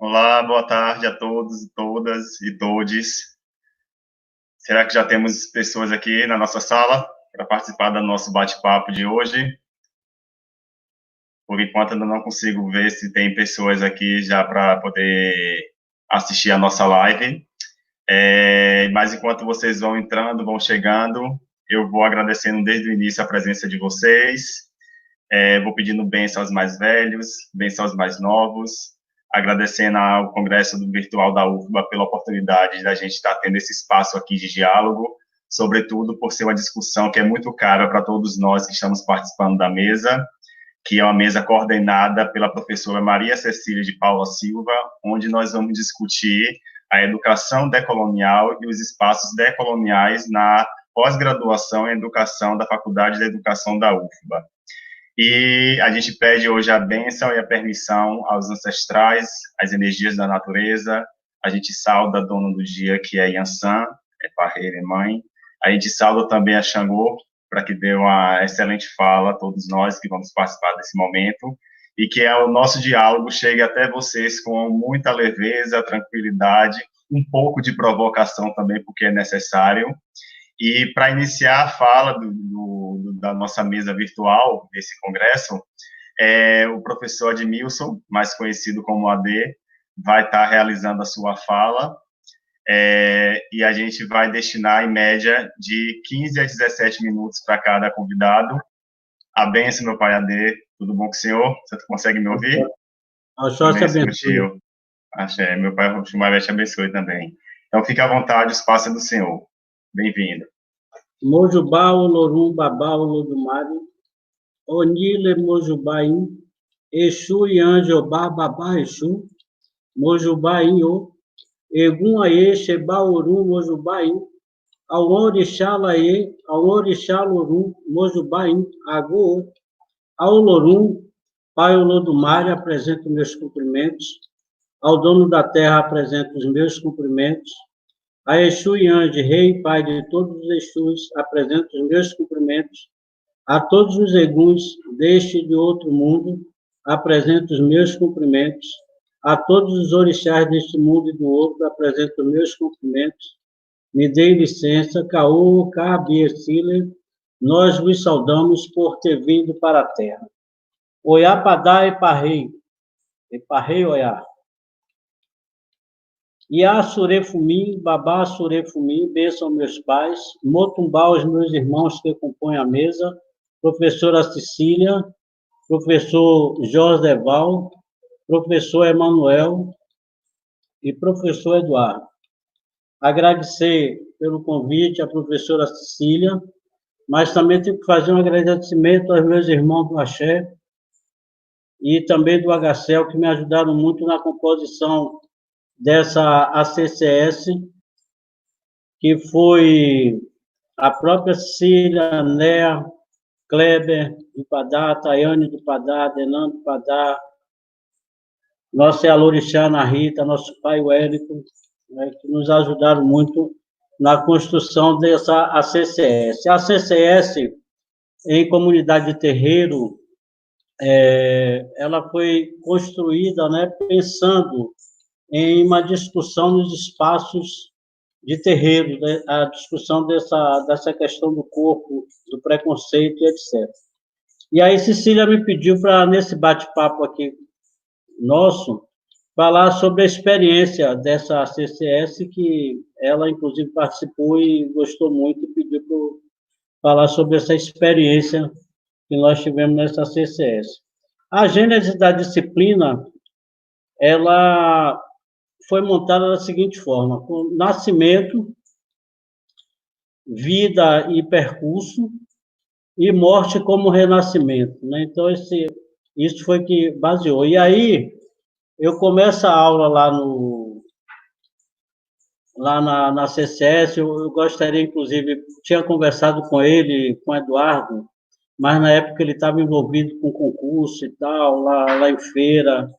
Olá, boa tarde a todos, todas e todes. Será que já temos pessoas aqui na nossa sala para participar do nosso bate-papo de hoje? Por enquanto, ainda não consigo ver se tem pessoas aqui já para poder assistir a nossa live. Mas enquanto vocês vão entrando, vão chegando, eu vou agradecendo desde o início a presença de vocês. Vou pedindo bênção aos mais velhos, bênção aos mais novos, agradecendo ao Congresso Virtual da UFBA pela oportunidade da gente estar tendo esse espaço aqui de diálogo, sobretudo por ser uma discussão que é muito cara para todos nós que estamos participando da mesa, que é uma mesa coordenada pela professora Maria Cecília de Paula Silva, onde nós vamos discutir a educação decolonial e os espaços decoloniais na pós-graduação em educação da Faculdade de Educação da UFBA. E a gente pede hoje a bênção e a permissão aos ancestrais, às energias da natureza. A gente sauda a dona do dia, que é Yansan, parreira e mãe. A gente sauda também a Xangô, para que dê uma excelente fala a todos nós que vamos participar desse momento, e que o nosso diálogo chegue até vocês com muita leveza, tranquilidade, um pouco de provocação também, porque é necessário. E para iniciar a fala da nossa mesa virtual, desse congresso, o professor Admilson, mais conhecido como AD, vai estar realizando a sua fala, e a gente vai destinar, em média, de 15 a 17 minutos para cada convidado. A benção, meu pai AD, tudo bom com o senhor? Você consegue me ouvir? Oxóssi abençoe. Axé, meu pai Xumaré te abençoe também. Então, fique à vontade, o espaço é do senhor. Bem-vindo. Mojubá, Olorum, Babá, Olodumare, Onile, Mojubaim, Exu, Yanjobá, Babá, Exu, Mojubaim, O, Egum, Aê, Sheba, Orum, Mojubaim, Aorixá, Laê, Aorixá, Lorum, Mojubaim, Agô, Aolorum, Pai Olodumare, apresento meus cumprimentos, ao dono da terra apresento os meus cumprimentos, a Exu Yanji, Rei e Pai de todos os Exus, apresento os meus cumprimentos. A todos os Eguns deste e de outro mundo, apresento os meus cumprimentos. A todos os orixás deste mundo e do outro, apresento os meus cumprimentos. Me dê licença, Caô, Cabiecile, nós vos saudamos por ter vindo para a terra. Oiá, Padá e Parrei, Oiá. Iá Surefumi, Babá Surefumi, bênção meus pais, Motumbá os meus irmãos que compõem a mesa, professora Cecília, professor José Val, professor Emanuel e professor Eduardo. Agradecer pelo convite à professora Cecília, mas também tenho que fazer um agradecimento aos meus irmãos do Axé e também do HCL, que me ajudaram muito na composição dessa ACCS, que foi a própria Cecília, Néa, Kleber do Padá, Tayane do Padá, Denan do Padá, nossa Alorixá Ana Rita, nosso pai o Érico, né, que nos ajudaram muito na construção dessa ACCS. A ACCS, em comunidade de terreiro, ela foi construída, né, pensando em uma discussão nos espaços de terreiro, né, a discussão dessa questão do corpo, do preconceito, etc. E aí Cecília me pediu para, nesse bate-papo aqui nosso, falar sobre a experiência dessa CCS, que ela, inclusive, participou e gostou muito, e pediu para eu falar sobre essa experiência que nós tivemos nessa CCS. A gênese da disciplina, ela foi montada da seguinte forma: com nascimento, vida e percurso, e morte como renascimento, né? Então, isso foi que baseou. E aí, eu começo a aula lá na CCS, eu gostaria, inclusive, tinha conversado com ele, com o Eduardo, mas na época ele estava envolvido com concurso e tal, lá em feira,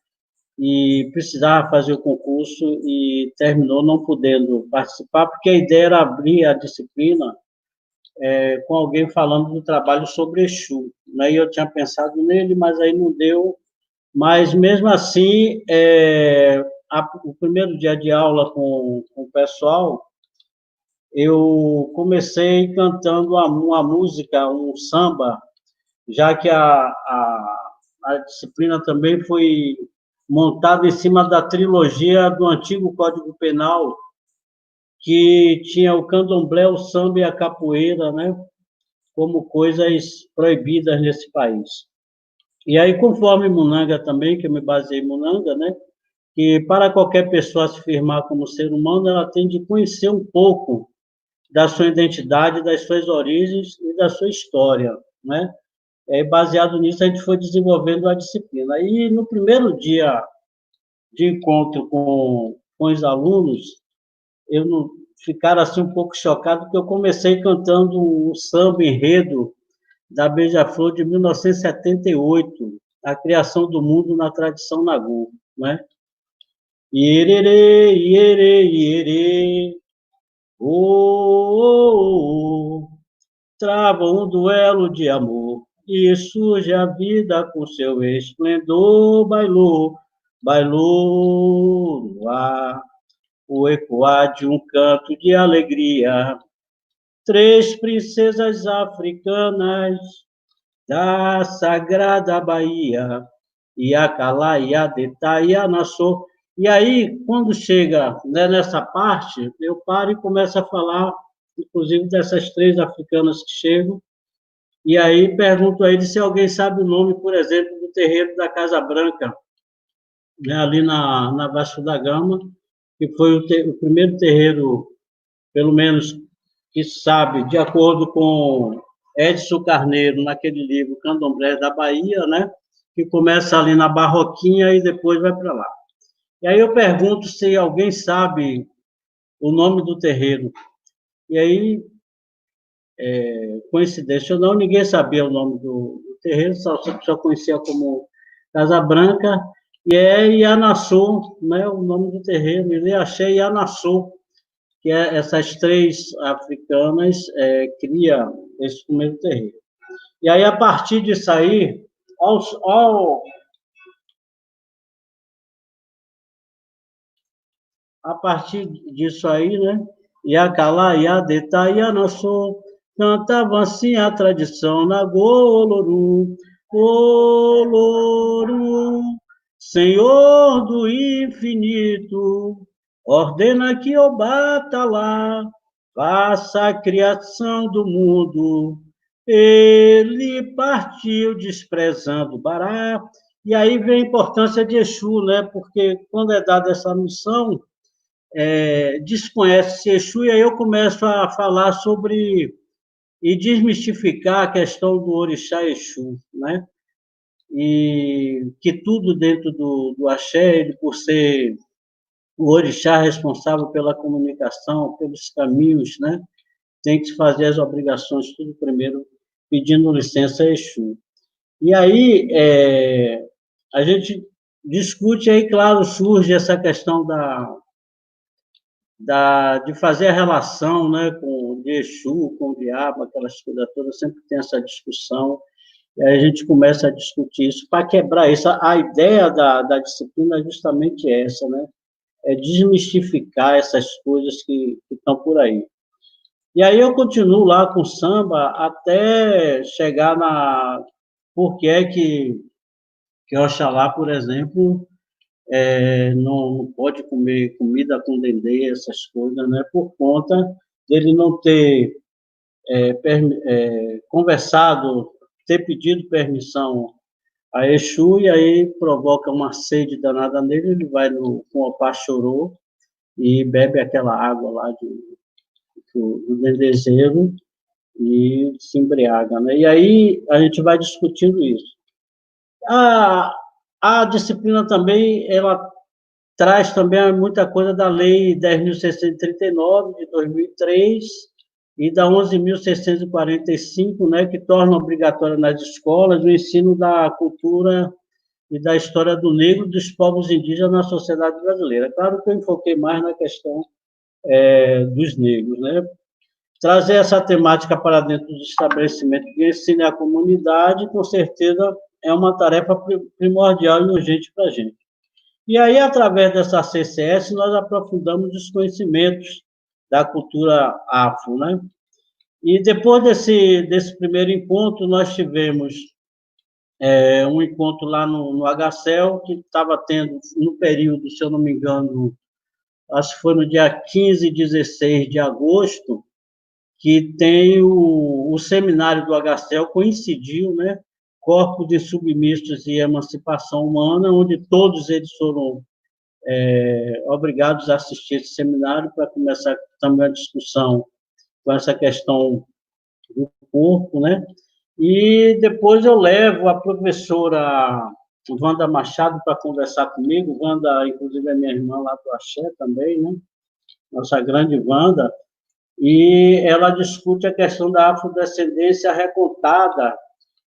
e precisava fazer o concurso e terminou não podendo participar, porque a ideia era abrir a disciplina com alguém falando do trabalho sobre Exu. Né? E eu tinha pensado nele, mas aí não deu. Mas, mesmo assim, o primeiro dia de aula com o pessoal, eu comecei cantando uma música, um samba, já que a disciplina também foi montada em cima da trilogia do antigo Código Penal, que tinha o candomblé, o samba e a capoeira, né, como coisas proibidas nesse país. E aí, conforme Munanga também, que eu me baseei em Munanga, né, que para qualquer pessoa se firmar como ser humano, ela tem de conhecer um pouco da sua identidade, das suas origens e da sua história, né? Baseado nisso, a gente foi desenvolvendo a disciplina. E no primeiro dia de encontro com os alunos, eu não, ficaram assim um pouco chocados, porque eu comecei cantando um samba enredo da Beija-Flor de 1978, a criação do mundo na tradição Nagô, né? Ierê, ierê, ierê, oh, trava um duelo de amor e surge a vida com seu esplendor, bailou, bailou no ar, o ecoar de um canto de alegria. Três princesas africanas da sagrada Bahia, Iacalá, Iadetá e Anassô. E aí, quando chega, né, nessa parte, eu paro e começo a falar, inclusive, dessas três africanas que chegam, e aí pergunto a ele se alguém sabe o nome, por exemplo, do terreiro da Casa Branca, né, ali na Vasco da Gama, que foi o primeiro terreiro, pelo menos que sabe, de acordo com Edson Carneiro, naquele livro Candomblé da Bahia, né, que começa ali na Barroquinha e depois vai para lá. E aí eu pergunto se alguém sabe o nome do terreiro. E aí, coincidência ou não, ninguém sabia o nome do terreiro, só conhecia como Casa Branca, e é Ianaçu, né, o nome do terreiro, ele achei Ianaçu, que é essas três africanas cria esse primeiro terreiro. E aí, a partir disso aí, a partir disso aí, né, Iacalá, Iadetá, Ianaçu, cantavam assim a tradição na Goloru, Goloru, Senhor do infinito, ordena que eu bata lá, faça a criação do mundo. Ele partiu desprezando Bará. E aí vem a importância de Exu, né? Porque quando é dada essa missão, desconhece-se Exu, e aí eu começo a falar sobre e desmistificar a questão do orixá Exu, né? E que tudo dentro do axé, ele, por ser o orixá responsável pela comunicação, pelos caminhos, né? Tem que fazer as obrigações tudo primeiro pedindo licença a Exu. E aí a gente discute aí, claro, surge essa questão de fazer a relação, né, com de Exu, com o diabo, aquelas coisas todas, sempre tem essa discussão, e aí a gente começa a discutir isso para quebrar isso. A ideia da disciplina é justamente essa, né? É desmistificar essas coisas que estão por aí. E aí eu continuo lá com samba até chegar por que é que Oxalá, por exemplo, não pode comer comida com dendê, essas coisas, né? Por conta dele não ter conversado, ter pedido permissão a Exu, e aí provoca uma sede danada nele, ele vai com o Pachorô e bebe aquela água lá do dendezeiro e se embriaga, né? E aí a gente vai discutindo isso. A disciplina também, ela traz também muita coisa da Lei 10.639, de 2003, e da 11.645, né, que torna obrigatório nas escolas o ensino da cultura e da história do negro e dos povos indígenas na sociedade brasileira. Claro que eu enfoquei mais na questão dos negros, né? Trazer essa temática para dentro dos estabelecimentos de ensino à comunidade, com certeza, é uma tarefa primordial e urgente para a gente. E aí, através dessa CCS, nós aprofundamos os conhecimentos da cultura afro, né? E depois desse primeiro encontro, nós tivemos um encontro lá no HCL, que estava tendo, no período, se eu não me engano, acho que foi no dia 15 e 16 de agosto, que tem o seminário do HCL, coincidiu, né? Corpos de Submissos e Emancipação Humana, onde todos eles foram obrigados a assistir esse seminário para começar também a discussão com essa questão do corpo, né? E depois eu levo a professora Wanda Machado para conversar comigo. Wanda, inclusive, é minha irmã lá do Axé também, né? Nossa grande Wanda. E ela discute a questão da afrodescendência recontada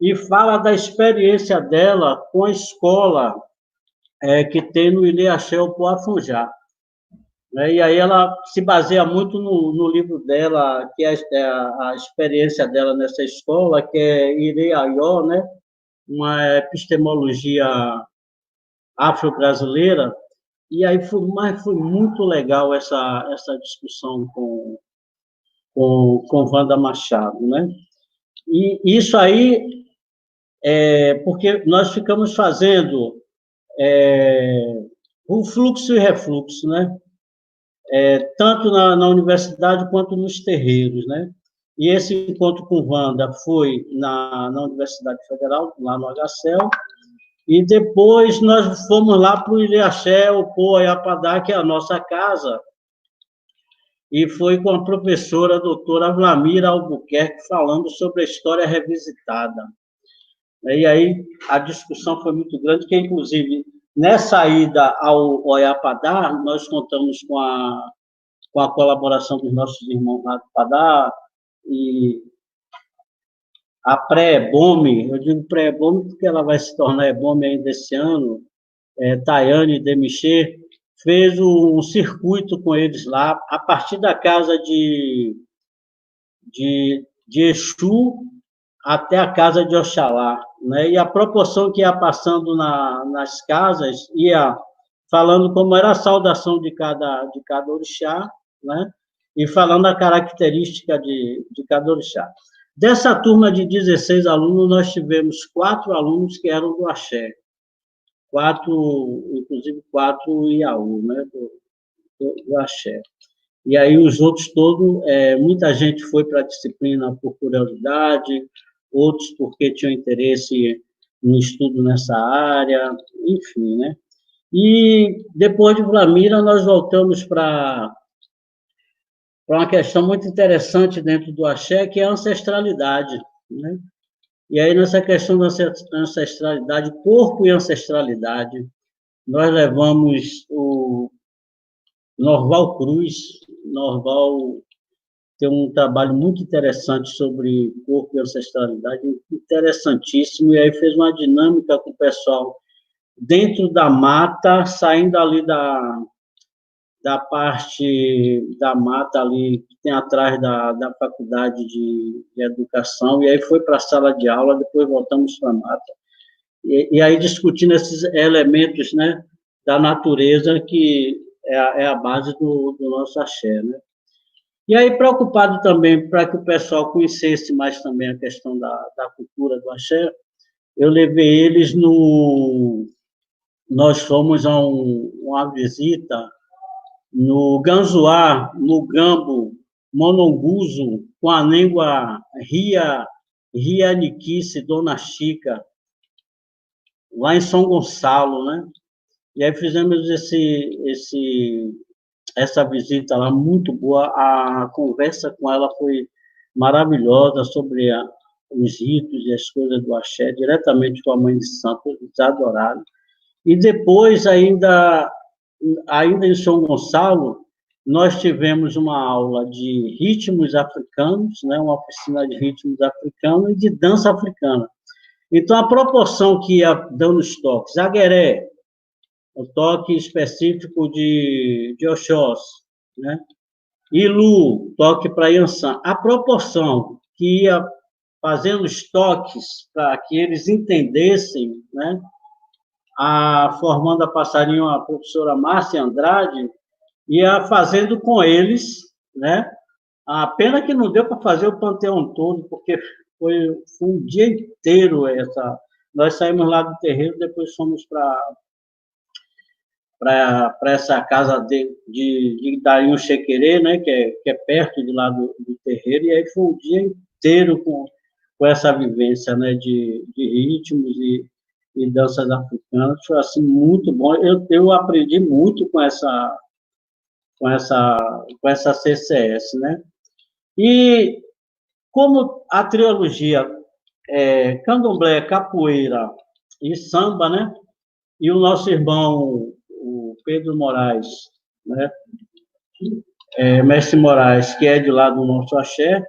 e fala da experiência dela com a escola que tem no Ilê Axé, o Poafunjá. E aí ela se baseia muito no livro dela, que é a experiência dela nessa escola, que é Irê Ayó, né? Uma epistemologia afro-brasileira. E aí foi muito legal essa discussão com Wanda Machado, né? E isso aí porque nós ficamos fazendo o fluxo e refluxo, né? Tanto na universidade quanto nos terreiros, né? E esse encontro com Wanda foi na Universidade Federal, lá no HCL, e depois nós fomos lá para o Ilê Axé, o Poiapadá, que é a nossa casa, e foi com a professora a doutora Vlamira Albuquerque falando sobre a história revisitada. E aí a discussão foi muito grande, que inclusive nessa ida ao Oiapadá, nós contamos com a colaboração dos nossos irmãos lá do Padá, e a pré-EBOME, eu digo pré-EBOME porque ela vai se tornar EBOME ainda esse ano, Tayane Demicher, fez um circuito com eles lá, a partir da casa de Exu até a casa de Oxalá, né? E a proporção que ia passando nas casas, ia falando como era a saudação de cada orixá, né? E falando a característica de cada orixá. Dessa turma de 16 alunos, nós tivemos 4 alunos que eram do Axé, inclusive 4 Iaú, né? Do Axé. E aí os outros todos, muita gente foi para a disciplina por curiosidade, outros porque tinham interesse no estudo nessa área, enfim, né? E depois de Vlamira, nós voltamos para uma questão muito interessante dentro do Axé, que é a ancestralidade, né? E aí, nessa questão da ancestralidade, corpo e ancestralidade, nós levamos o Norval Cruz. Norval tem um trabalho muito interessante sobre corpo e ancestralidade, interessantíssimo, e aí fez uma dinâmica com o pessoal dentro da mata, saindo ali da parte da mata ali, que tem atrás da faculdade de educação, e aí foi para a sala de aula, depois voltamos para a mata. E aí discutindo esses elementos, né, da natureza, que é a base do nosso axé, né? E aí, preocupado também para que o pessoal conhecesse mais também a questão da cultura do axé, eu levei eles nós fomos a uma visita no Ganzoá, no Gambo, Mononguzo, com a língua Ria Niquice, Dona Chica, lá em São Gonçalo, né? E aí fizemos essa visita lá, muito boa. A conversa com ela foi maravilhosa sobre os ritos e as coisas do axé, diretamente com a mãe de santo, eles adoraram. E depois, ainda em São Gonçalo, nós tivemos uma aula de ritmos africanos, né, uma oficina de ritmos africanos e de dança africana. Então, a proporção que ia dando os toques, agueré, o toque específico de Oxós, né? Ilu, toque para Yansan, a proporção que ia fazendo os toques para que eles entendessem, né, a formanda passarinho, a professora Márcia Andrade, ia fazendo com eles, né? A pena que não deu para fazer o panteão todo, porque foi um dia inteiro essa. Nós saímos lá do terreiro, depois fomos para essa casa de Darinho Chequerê, né, que é perto de lá do terreiro, e aí foi um dia inteiro com essa vivência, né, de ritmos e danças africanas. Foi assim muito bom. Eu aprendi muito com essa CCS, né? E como a trilogia Candomblé, Capoeira e Samba, né? E o nosso irmão, o Pedro Moraes, né? Mestre Moraes, que é de lá do nosso axé,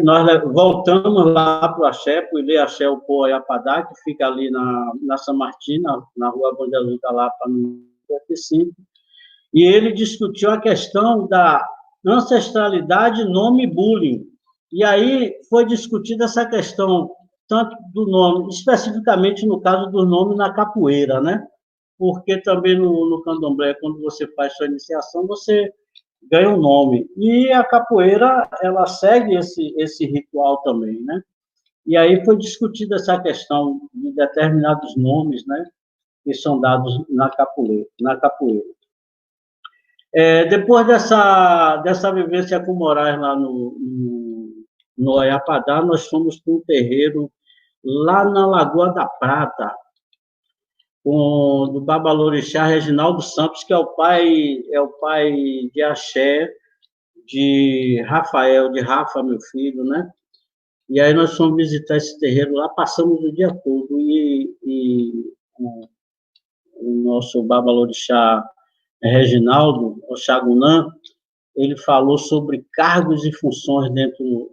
nós voltamos lá para o axé, para o Ilê Axé, o Poiapadá, que fica ali na São Martina, na rua Bandeirante da Lapa, no 55, e ele discutiu a questão da ancestralidade, nome e bullying. E aí foi discutida essa questão, tanto do nome, especificamente no caso do nome na capoeira, né? Porque também no candomblé, quando você faz sua iniciação, você ganha um nome. E a capoeira, ela segue esse ritual também, né? E aí foi discutida essa questão de determinados nomes, né? Que são dados na capoeira. Depois dessa vivência com o Moraes lá no Oiapadá, nós fomos para um terreiro lá na Lagoa da Prata, do Babalorixá Reginaldo Santos, que é o pai de axé de Rafael, de Rafa, meu filho, né? E aí nós fomos visitar esse terreiro lá, passamos o dia todo, e o nosso Babalorixá Reginaldo, o Xagunã, ele falou sobre cargos e funções dentro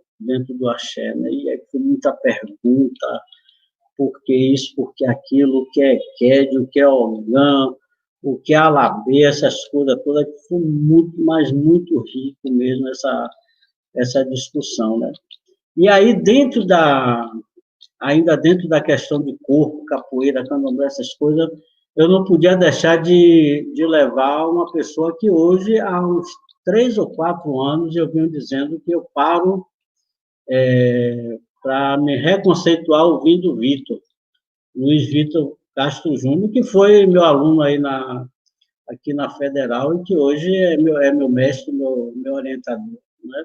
do axé, né? E aí foi muita pergunta, por que isso, por que aquilo, o que é Ked, o que é Ogã, o que é Alabê, essas coisas todas, que foi muito, mas muito rico mesmo essa discussão, né? E aí, ainda dentro da questão de corpo, capoeira, candomblé, essas coisas, eu não podia deixar de levar uma pessoa que hoje, há uns 3 ou 4 anos, eu venho dizendo que eu paro para me reconceituar ouvindo o Vitor, Luiz Vitor Castro Júnior, que foi meu aluno aí aqui na Federal e que hoje é meu mestre, meu orientador, né?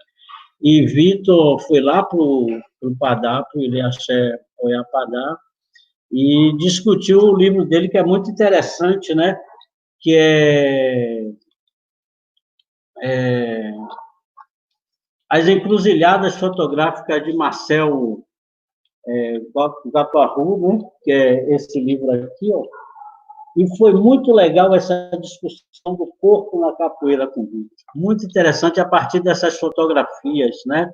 E Vitor foi lá para o Padá, para o Ilê Axé Oiapadá, e discutiu o livro dele, que é muito interessante, né? Que é As Encruzilhadas Fotográficas de Marcel Guaparu, né? Que é esse livro aqui, ó. E foi muito legal essa discussão do corpo na capoeira com Vitor. Muito interessante a partir dessas fotografias, né?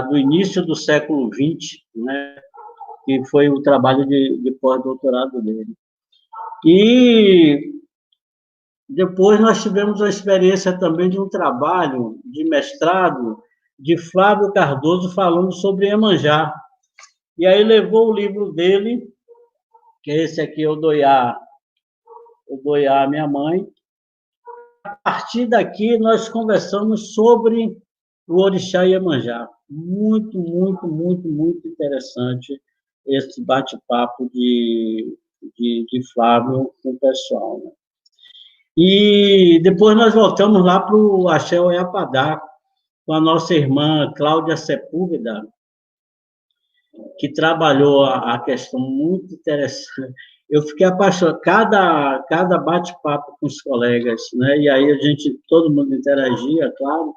Do início do século XX, né? Que foi o trabalho de pós-doutorado dele. E depois nós tivemos a experiência também de um trabalho de mestrado de Flávio Cardoso falando sobre Iemanjá. E aí levou o livro dele, que é esse aqui, o Doiá, minha mãe. A partir daqui nós conversamos sobre o Orixá Iemanjá. Muito, muito, muito, muito interessante esse bate-papo de Flávio com o pessoal, né? E depois nós voltamos lá para o Axé Oiapadá, com a nossa irmã Cláudia Sepúlveda, que trabalhou a questão muito interessante. Eu fiquei apaixonado, cada bate-papo com os colegas, né? E aí todo mundo interagia, claro,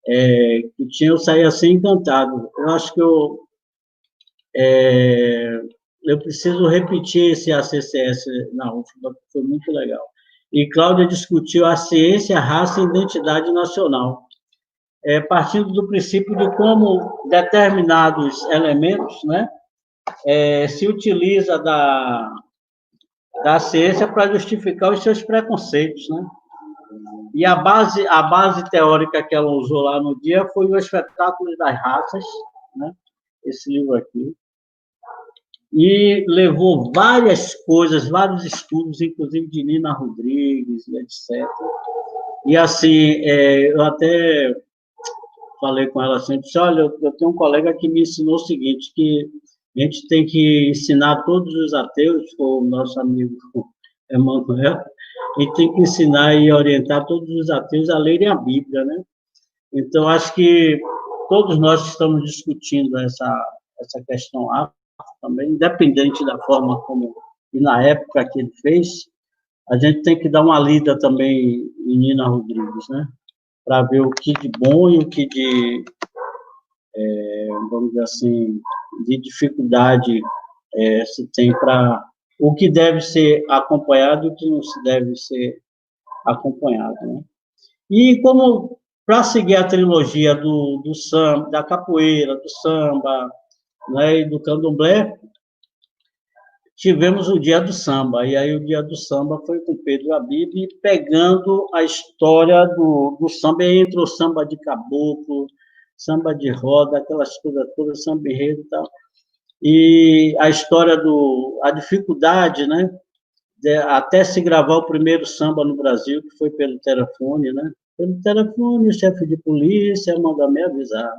eu saí assim encantado. Eu acho que eu preciso repetir esse ACCS na UFBA, que foi muito legal. E Cláudia discutiu a ciência, a raça e a identidade nacional, partindo do princípio de como determinados elementos, né, se utiliza da ciência para justificar os seus preconceitos, né? E a base teórica que ela usou lá no dia foi o Espetáculo das Raças, né? Esse livro aqui. e levou várias coisas, vários estudos, inclusive de Nina Rodrigues, etc. E, assim, eu até falei com ela assim, disse, olha, eu tenho um colega que me ensinou o seguinte, que a gente tem que ensinar todos os ateus, o nosso amigo Emmanuel, e tem que ensinar e orientar todos os ateus a lerem a Bíblia, né? Então, acho que todos nós estamos discutindo essa questão afro também, independente da forma como, e na época que ele fez, a gente tem que dar uma lida também em Nina Rodrigues, né? Para ver o que de bom e o que de, vamos dizer assim, de dificuldade se tem para o que deve ser acompanhado e o que não se deve ser acompanhado, né? E como para seguir a trilogia do samba, da capoeira, do samba, né, e do candomblé, tivemos o Dia do Samba, e aí o Dia do Samba foi com Pedro Habib, pegando a história do samba, e entrou samba de caboclo, samba de roda, aquelas coisas todas, samba enredo e tal, e a história a dificuldade, né, até se gravar o primeiro samba no Brasil, que foi pelo telefone, né, pelo telefone, o chefe de polícia manda me avisar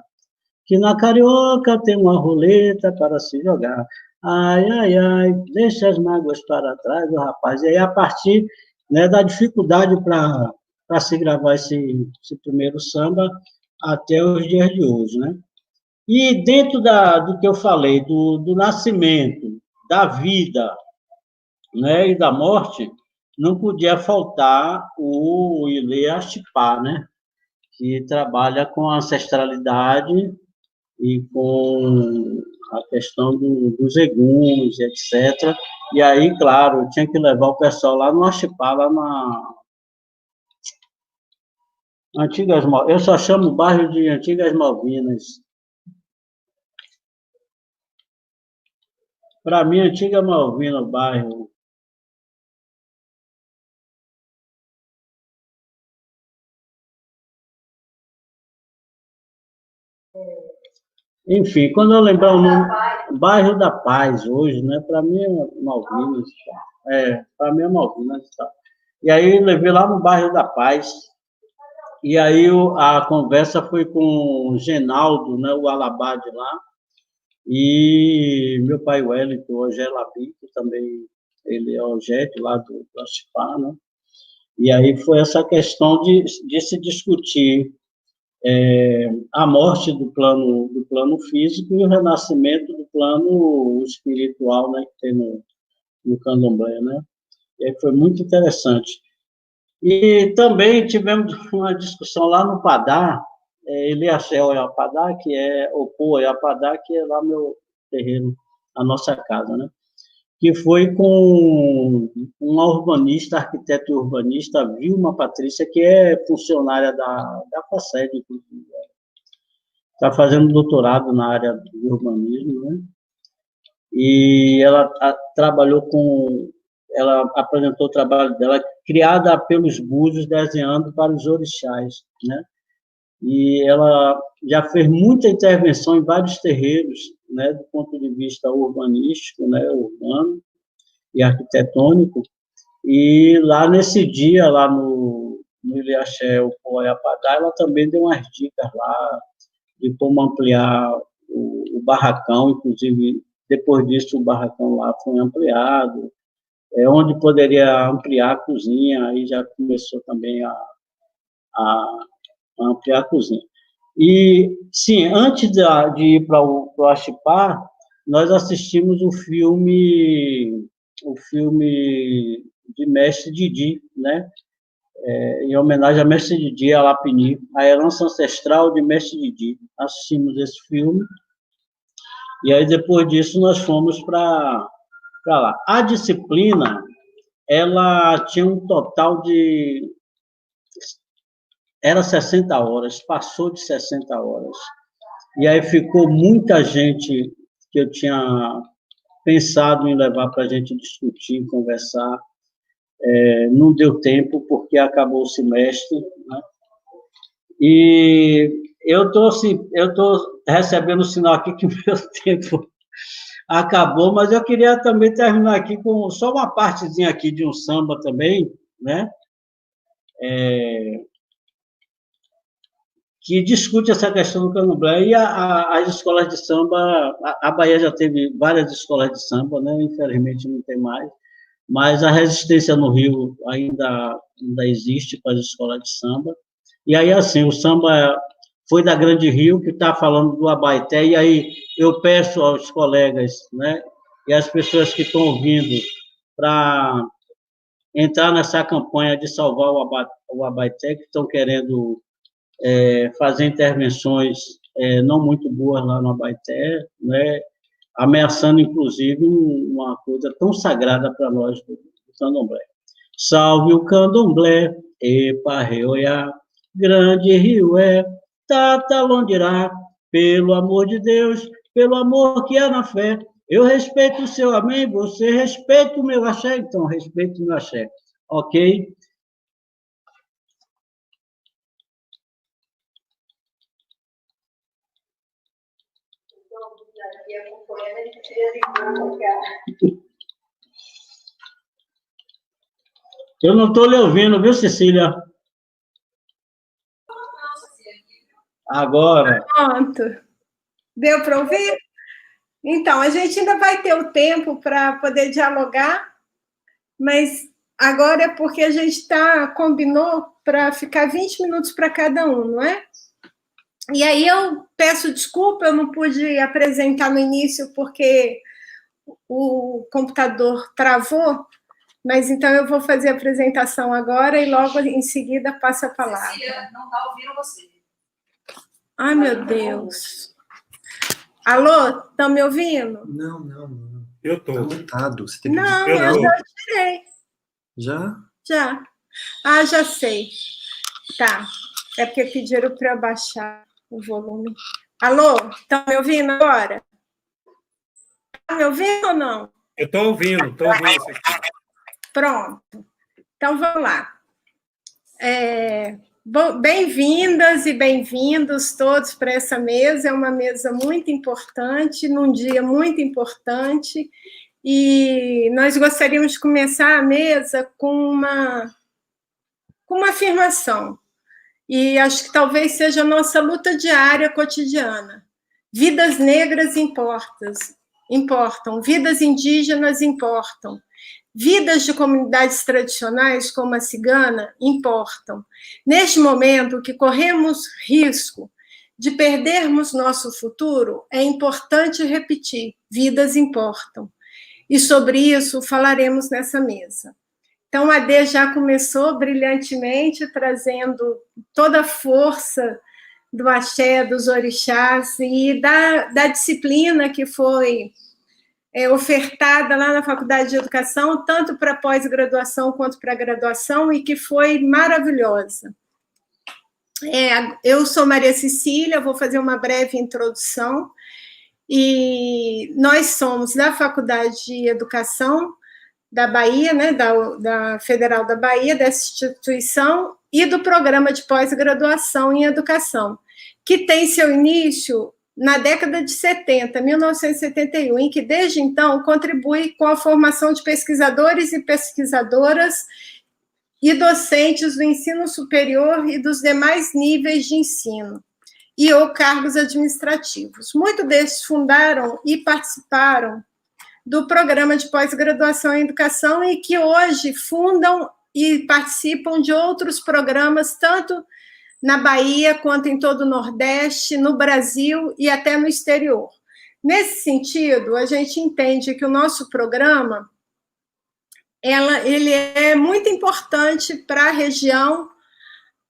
que na Carioca tem uma roleta para se jogar. Ai, ai, ai, deixa as mágoas para trás, o rapaz. E aí, a partir, né, da dificuldade para se gravar esse primeiro samba até os dias de hoje, né? E dentro do que eu falei, do nascimento, da vida, né, e da morte, não podia faltar o Ilê Achipá, né? Que trabalha com a ancestralidade e com a questão dos eguns, etc. E aí, claro, tinha que levar o pessoal lá no Axipá, lá na Antigas Malvinas. Eu só chamo o bairro de Antigas Malvinas. Para mim, Antiga Malvina, o bairro. Enfim, quando eu lembrar o nome, bairro da Paz, hoje, né? Para mim é Malvinas. Para mim é Malvinas. Tá? E aí levei lá no bairro da Paz. E aí a conversa foi com o Genaldo, né, o Alabade lá, e meu pai Wellington, o Ogé Labi, que também ele é o Ogete lá do Achipá, né? E aí foi essa questão de se discutir a morte do plano físico e o renascimento do plano espiritual, né, que tem no candomblé, né? E aí foi muito interessante. E também tivemos uma discussão lá no Padá, Eliaxel Padá, que é Opô Padá, que é lá meu terreno, a nossa casa, né? Que foi com uma urbanista, arquiteta e urbanista, Vilma Patrícia, que é funcionária da FACED, inclusive. Está fazendo doutorado na área de urbanismo, né? E ela ela apresentou o trabalho dela, criada pelos búzios, desenhando para os orixás, né? E ela já fez muita intervenção em vários terreiros, né, do ponto de vista urbanístico, né, urbano e arquitetônico, e lá nesse dia, lá no Ilhaxé, o Poiapadá, ela também deu umas dicas lá de como ampliar o barracão, inclusive, depois disso, o barracão lá foi ampliado, onde poderia ampliar a cozinha, aí já começou também a ampliar a cozinha. E, sim, antes de ir para o Axipá, nós assistimos o filme de Mestre Didi, né? Em homenagem a Mestre Didi, a Lapini, a herança ancestral de Mestre Didi. Assistimos esse filme, e aí depois disso nós fomos para lá. A disciplina, ela tinha um total era 60 horas, passou de 60 horas. E aí ficou muita gente que eu tinha pensado em levar para a gente discutir, conversar. Não deu tempo, porque acabou o semestre, né? E eu estou recebendo o sinal aqui que o meu tempo acabou, mas eu queria também terminar aqui com só uma partezinha aqui de um samba também, né? Que discute essa questão do candomblé. E as escolas de samba, a Bahia já teve várias escolas de samba, né? Infelizmente não tem mais, mas a resistência no Rio ainda existe para as escolas de samba. E aí, assim, o samba foi da Grande Rio, que está falando do Abaeté, e aí eu peço aos colegas, né, e às pessoas que estão ouvindo, para entrar nessa campanha de salvar o Abaeté, que estão querendo fazer intervenções não muito boas lá no Abaeté, né, ameaçando, inclusive, uma coisa tão sagrada para nós do candomblé. Salve o candomblé, epa, reoiá, grande rio Tata Londirá, pelo amor de Deus, pelo amor que há na fé, eu respeito o seu amém, você respeita o meu axé, então respeito o meu axé, ok? Eu não estou lhe ouvindo, viu, Cecília? Agora. Pronto. Deu para ouvir? Então, a gente ainda vai ter o tempo para poder dialogar, mas agora é porque a gente combinou para ficar 20 minutos para cada um, não é? E aí eu peço desculpa, eu não pude apresentar no início porque o computador travou, mas então eu vou fazer a apresentação agora e logo em seguida passo a palavra. Cecília, não está ouvindo você. Ai, meu Deus. Alô, estão me ouvindo? Não. Eu estou. Está mutado. Você tem que Não, eu já tirei. Já? Já. Ah, já sei. Tá. É porque pediram para eu baixar o volume. Alô, estão me ouvindo agora? Estão me ouvindo ou não? Eu estou ouvindo isso aqui. Pronto. Então, vamos lá. Bem-vindas e bem-vindos todos para essa mesa. É uma mesa muito importante, num dia muito importante. E nós gostaríamos de começar a mesa com uma afirmação. E acho que talvez seja a nossa luta diária, cotidiana. Vidas negras importam, vidas indígenas importam, vidas de comunidades tradicionais, como a cigana, importam. Neste momento que corremos risco de perdermos nosso futuro, é importante repetir: vidas importam. E sobre isso falaremos nessa mesa. Então, a Adê já começou brilhantemente, trazendo toda a força do axé, dos orixás e da disciplina que foi ofertada lá na Faculdade de Educação, tanto para pós-graduação quanto para graduação, e que foi maravilhosa. Eu sou Maria Cecília, vou fazer uma breve introdução, e nós somos da Faculdade de Educação da Bahia, né, da Federal da Bahia, dessa instituição, e do programa de pós-graduação em educação, que tem seu início na década de 70, 1971, em que, desde então, contribui com a formação de pesquisadores e pesquisadoras e docentes do ensino superior e dos demais níveis de ensino, ou cargos administrativos. Muitos destes fundaram e participaram do programa de pós-graduação em educação e que hoje fundam e participam de outros programas, tanto na Bahia quanto em todo o Nordeste, no Brasil e até no exterior. Nesse sentido, a gente entende que o nosso programa ele é muito importante para a região,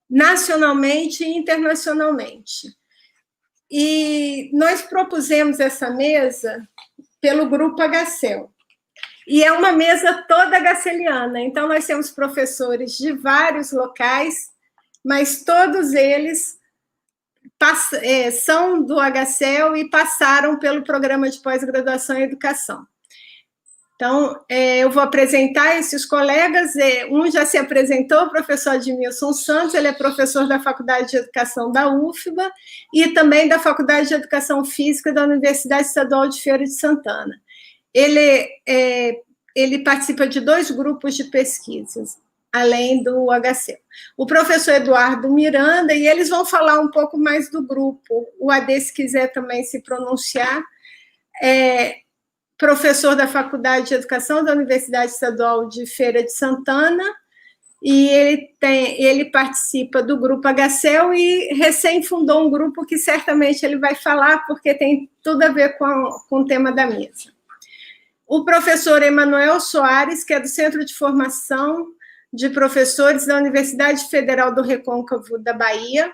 nacionalmente e internacionalmente. E nós propusemos essa mesa pelo Grupo HCEL. E é uma mesa toda gaceliana, então nós temos professores de vários locais, mas todos eles são do HCEL e passaram pelo programa de pós-graduação em educação. Então, eu vou apresentar esses colegas. Um já se apresentou, o professor Admilson Santos, ele é professor da Faculdade de Educação da UFBA e também da Faculdade de Educação Física da Universidade Estadual de Feira de Santana. ele participa de 2 grupos de pesquisas, além do HCL. O professor Eduardo Miranda, e eles vão falar um pouco mais do grupo. O AD, se quiser também se pronunciar, é professor da Faculdade de Educação da Universidade Estadual de Feira de Santana, e ele participa do grupo HCL e recém fundou um grupo que certamente ele vai falar, porque tem tudo a ver com o tema da mesa. O professor Emanuel Soares, que é do Centro de Formação de Professores da Universidade Federal do Recôncavo da Bahia,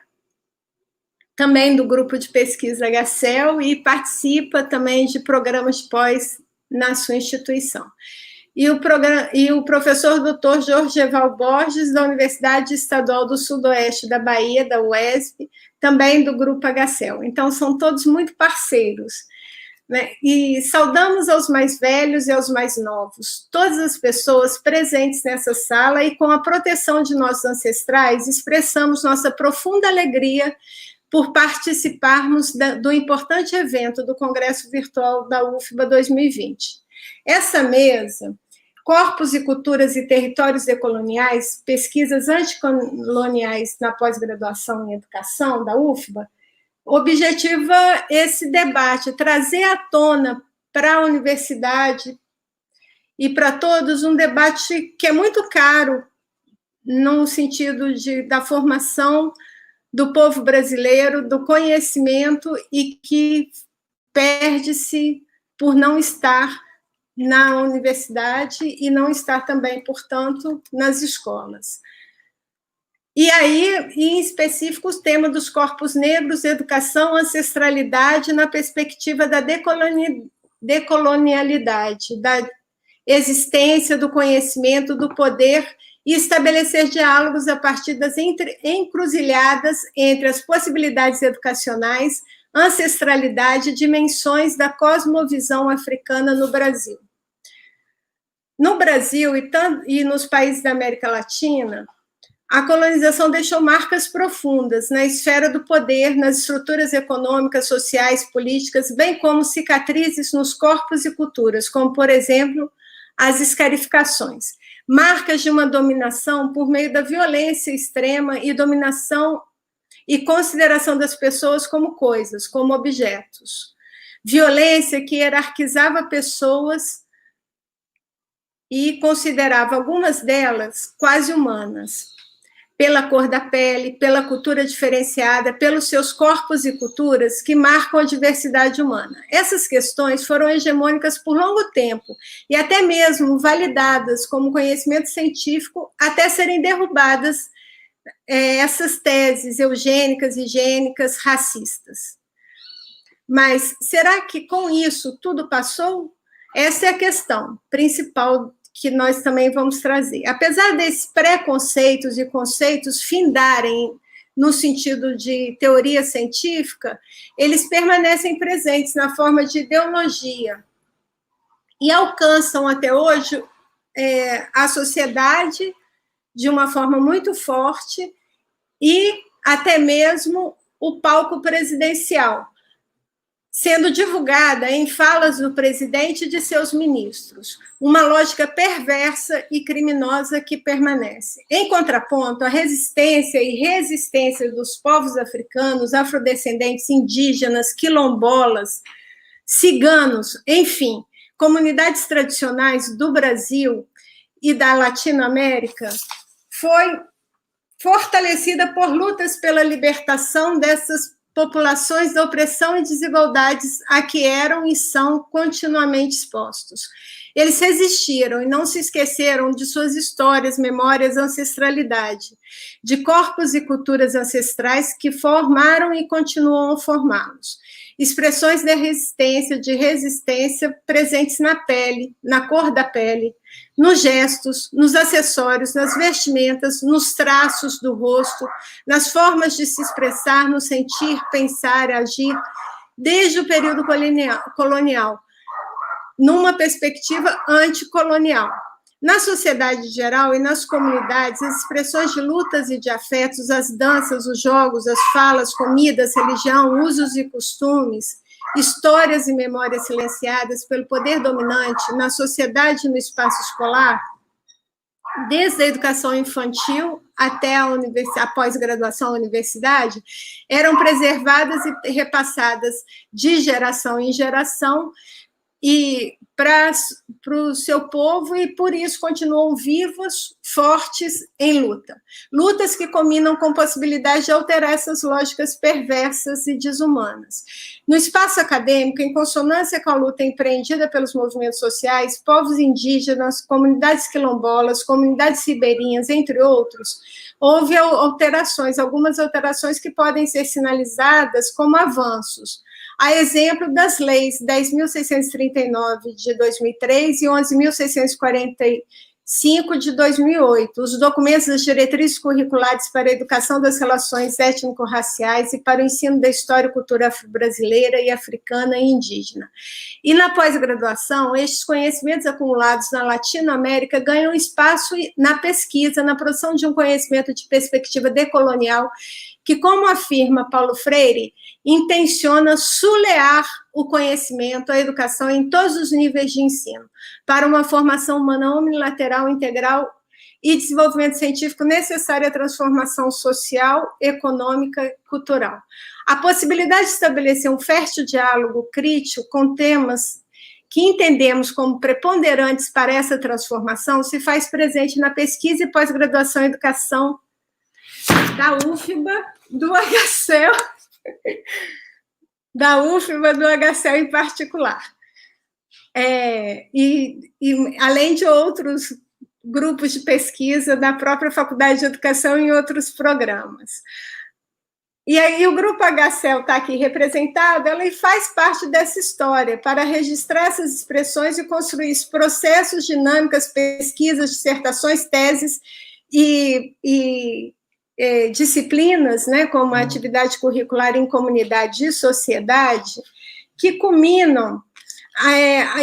também do grupo de pesquisa HCL, e participa também de programas de pós na sua instituição. E o professor Dr. Jorgeval Borges, da Universidade Estadual do Sudoeste da Bahia, da UESB, também do grupo HCL. Então, são todos muito parceiros, né? E saudamos aos mais velhos e aos mais novos, todas as pessoas presentes nessa sala, e com a proteção de nossos ancestrais, expressamos nossa profunda alegria por participarmos do importante evento do Congresso Virtual da UFBA 2020. Essa mesa, Corpos e Culturas e Territórios Decoloniais, Pesquisas Anticoloniais na Pós-Graduação em Educação, da UFBA, objetiva esse debate, trazer à tona para a universidade e para todos um debate que é muito caro, no sentido da formação do povo brasileiro, do conhecimento, e que perde-se por não estar na universidade e não estar também, portanto, nas escolas. E aí, em específico, o tema dos corpos negros, educação, ancestralidade, na perspectiva da decolonialidade, da existência, do conhecimento, do poder, e estabelecer diálogos a partir das encruzilhadas entre as possibilidades educacionais, ancestralidade e dimensões da cosmovisão africana no Brasil. No Brasil e nos países da América Latina, a colonização deixou marcas profundas na esfera do poder, nas estruturas econômicas, sociais, políticas, bem como cicatrizes nos corpos e culturas, como, por exemplo, as escarificações. Marcas de uma dominação por meio da violência extrema e dominação e consideração das pessoas como coisas, como objetos. Violência que hierarquizava pessoas e considerava algumas delas quase humanas, pela cor da pele, pela cultura diferenciada, pelos seus corpos e culturas que marcam a diversidade humana. Essas questões foram hegemônicas por longo tempo e até mesmo validadas como conhecimento científico, até serem derrubadas essas teses eugênicas, higiênicas, racistas. Mas será que com isso tudo passou? Essa é a questão principal que nós também vamos trazer. Apesar desses preconceitos e conceitos findarem no sentido de teoria científica, eles permanecem presentes na forma de ideologia e alcançam até hoje a sociedade de uma forma muito forte e até mesmo o palco presidencial, sendo divulgada em falas do presidente e de seus ministros, uma lógica perversa e criminosa que permanece. Em contraponto, a resistência e resistência dos povos africanos, afrodescendentes, indígenas, quilombolas, ciganos, enfim, comunidades tradicionais do Brasil e da Latinoamérica, foi fortalecida por lutas pela libertação dessas populações da opressão e desigualdades a que eram e são continuamente expostos. Eles resistiram e não se esqueceram de suas histórias, memórias, ancestralidade, de corpos e culturas ancestrais que formaram e continuam a formá-los. Expressões de resistência presentes na pele, na cor da pele, nos gestos, nos acessórios, nas vestimentas, nos traços do rosto, nas formas de se expressar, no sentir, pensar, agir, desde o período colonial, numa perspectiva anticolonial. Na sociedade geral e nas comunidades, as expressões de lutas e de afetos, as danças, os jogos, as falas, comidas, religião, usos e costumes, histórias e memórias silenciadas pelo poder dominante na sociedade e no espaço escolar, desde a educação infantil até a pós-graduação, a universidade, eram preservadas e repassadas de geração em geração e para o seu povo, e por isso continuam vivos, fortes em luta. Lutas que combinam com possibilidade de alterar essas lógicas perversas e desumanas. No espaço acadêmico, em consonância com a luta empreendida pelos movimentos sociais, povos indígenas, comunidades quilombolas, comunidades ribeirinhas, entre outros, houve algumas alterações que podem ser sinalizadas como avanços, a exemplo das leis 10.639 de 2003 e 11.645 de 2008, os documentos das diretrizes curriculares para a educação das relações étnico-raciais e para o ensino da história e cultura afro-brasileira e africana e indígena. E na pós-graduação, estes conhecimentos acumulados na Latinoamérica ganham espaço na pesquisa, na produção de um conhecimento de perspectiva decolonial que, como afirma Paulo Freire, intenciona sulear o conhecimento, a educação em todos os níveis de ensino, para uma formação humana unilateral, integral e desenvolvimento científico necessário à transformação social, econômica e cultural. A possibilidade de estabelecer um fértil diálogo crítico com temas que entendemos como preponderantes para essa transformação se faz presente na pesquisa e pós-graduação em educação da UFBA, do HCEL, do HCEL em particular. Além de outros grupos de pesquisa da própria Faculdade de Educação e outros programas. E aí o Grupo HCEL está aqui representado, ele faz parte dessa história, para registrar essas expressões e construir processos, dinâmicas, pesquisas, dissertações, teses e disciplinas, né, como a atividade curricular em comunidade e sociedade, que culminam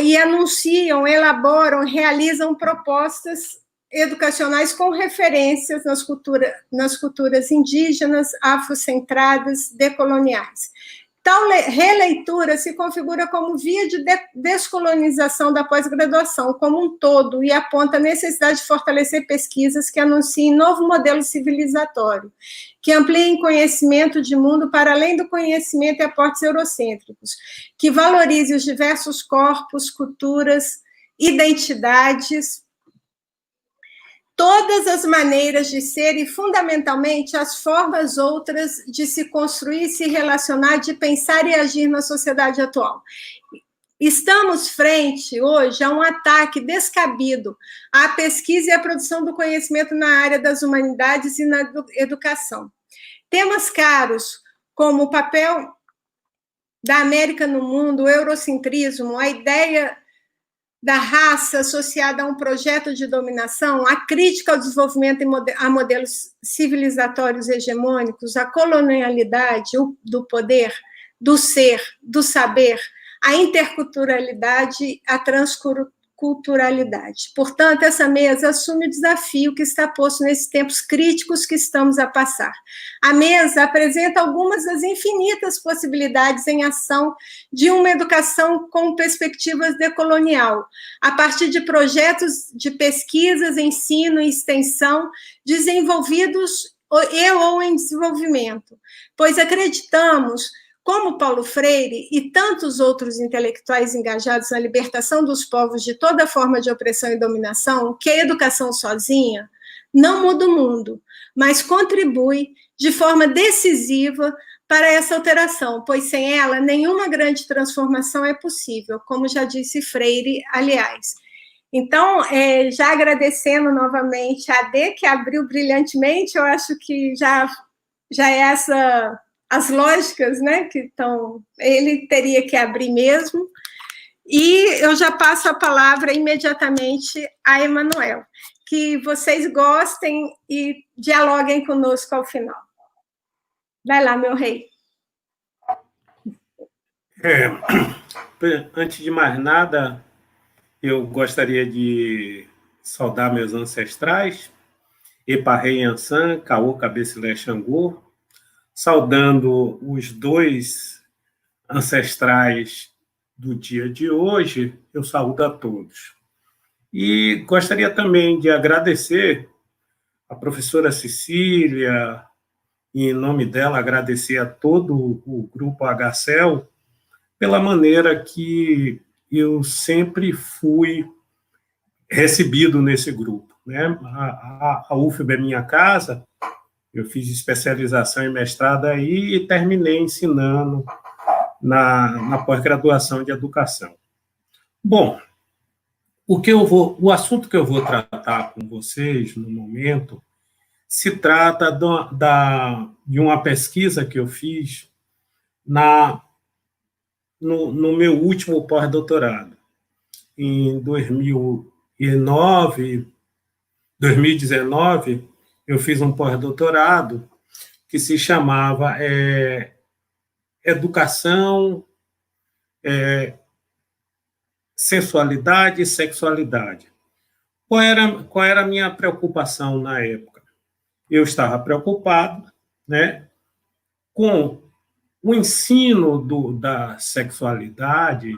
e anunciam, elaboram, realizam propostas educacionais com referências nas culturas indígenas, afrocentradas, decoloniais. Tal releitura se configura como via de descolonização da pós-graduação como um todo e aponta a necessidade de fortalecer pesquisas que anunciem novo modelo civilizatório, que ampliem conhecimento de mundo para além do conhecimento e aportes eurocêntricos, que valorize os diversos corpos, culturas, identidades, todas as maneiras de ser e, fundamentalmente, as formas outras de se construir, se relacionar, de pensar e agir na sociedade atual. Estamos frente, hoje, a um ataque descabido à pesquisa e à produção do conhecimento na área das humanidades e na educação. Temas caros, como o papel da América no mundo, o eurocentrismo, a ideia da raça associada a um projeto de dominação, a crítica ao desenvolvimento a modelos civilizatórios hegemônicos, a colonialidade do poder, do ser, do saber, a interculturalidade, a transculturalidade. Portanto, essa mesa assume o desafio que está posto nesses tempos críticos que estamos a passar. A mesa apresenta algumas das infinitas possibilidades em ação de uma educação com perspectivas decolonial, a partir de projetos de pesquisas, ensino e extensão desenvolvidos ou em desenvolvimento, pois acreditamos, como Paulo Freire e tantos outros intelectuais engajados na libertação dos povos de toda forma de opressão e dominação, que a educação sozinha não muda o mundo, mas contribui de forma decisiva para essa alteração, pois sem ela nenhuma grande transformação é possível, como já disse Freire, aliás. Então, já agradecendo novamente a Adê, que abriu brilhantemente, eu acho que já é as lógicas, né, que estão, ele teria que abrir mesmo, e eu já passo a palavra imediatamente a Emanuel, que vocês gostem e dialoguem conosco ao final. Vai lá, meu rei. Antes de mais nada, eu gostaria de saudar meus ancestrais, Eparrei Ansan, Caô Cabecilé Xangô, saudando os dois ancestrais do dia de hoje, eu saúdo a todos. E gostaria também de agradecer a professora Cecília, e, em nome dela, agradecer a todo o grupo HCEL pela maneira que eu sempre fui recebido nesse grupo, né? A UFB é minha casa, eu fiz especialização e mestrado aí e terminei ensinando na pós-graduação de educação. Bom, o assunto que eu vou tratar com vocês no momento se trata de uma pesquisa que eu fiz no meu último pós-doutorado. Em 2019, eu fiz um pós-doutorado que se chamava Educação, Sensualidade e Sexualidade. Qual era a minha preocupação na época? Eu estava preocupado, né, com o ensino da sexualidade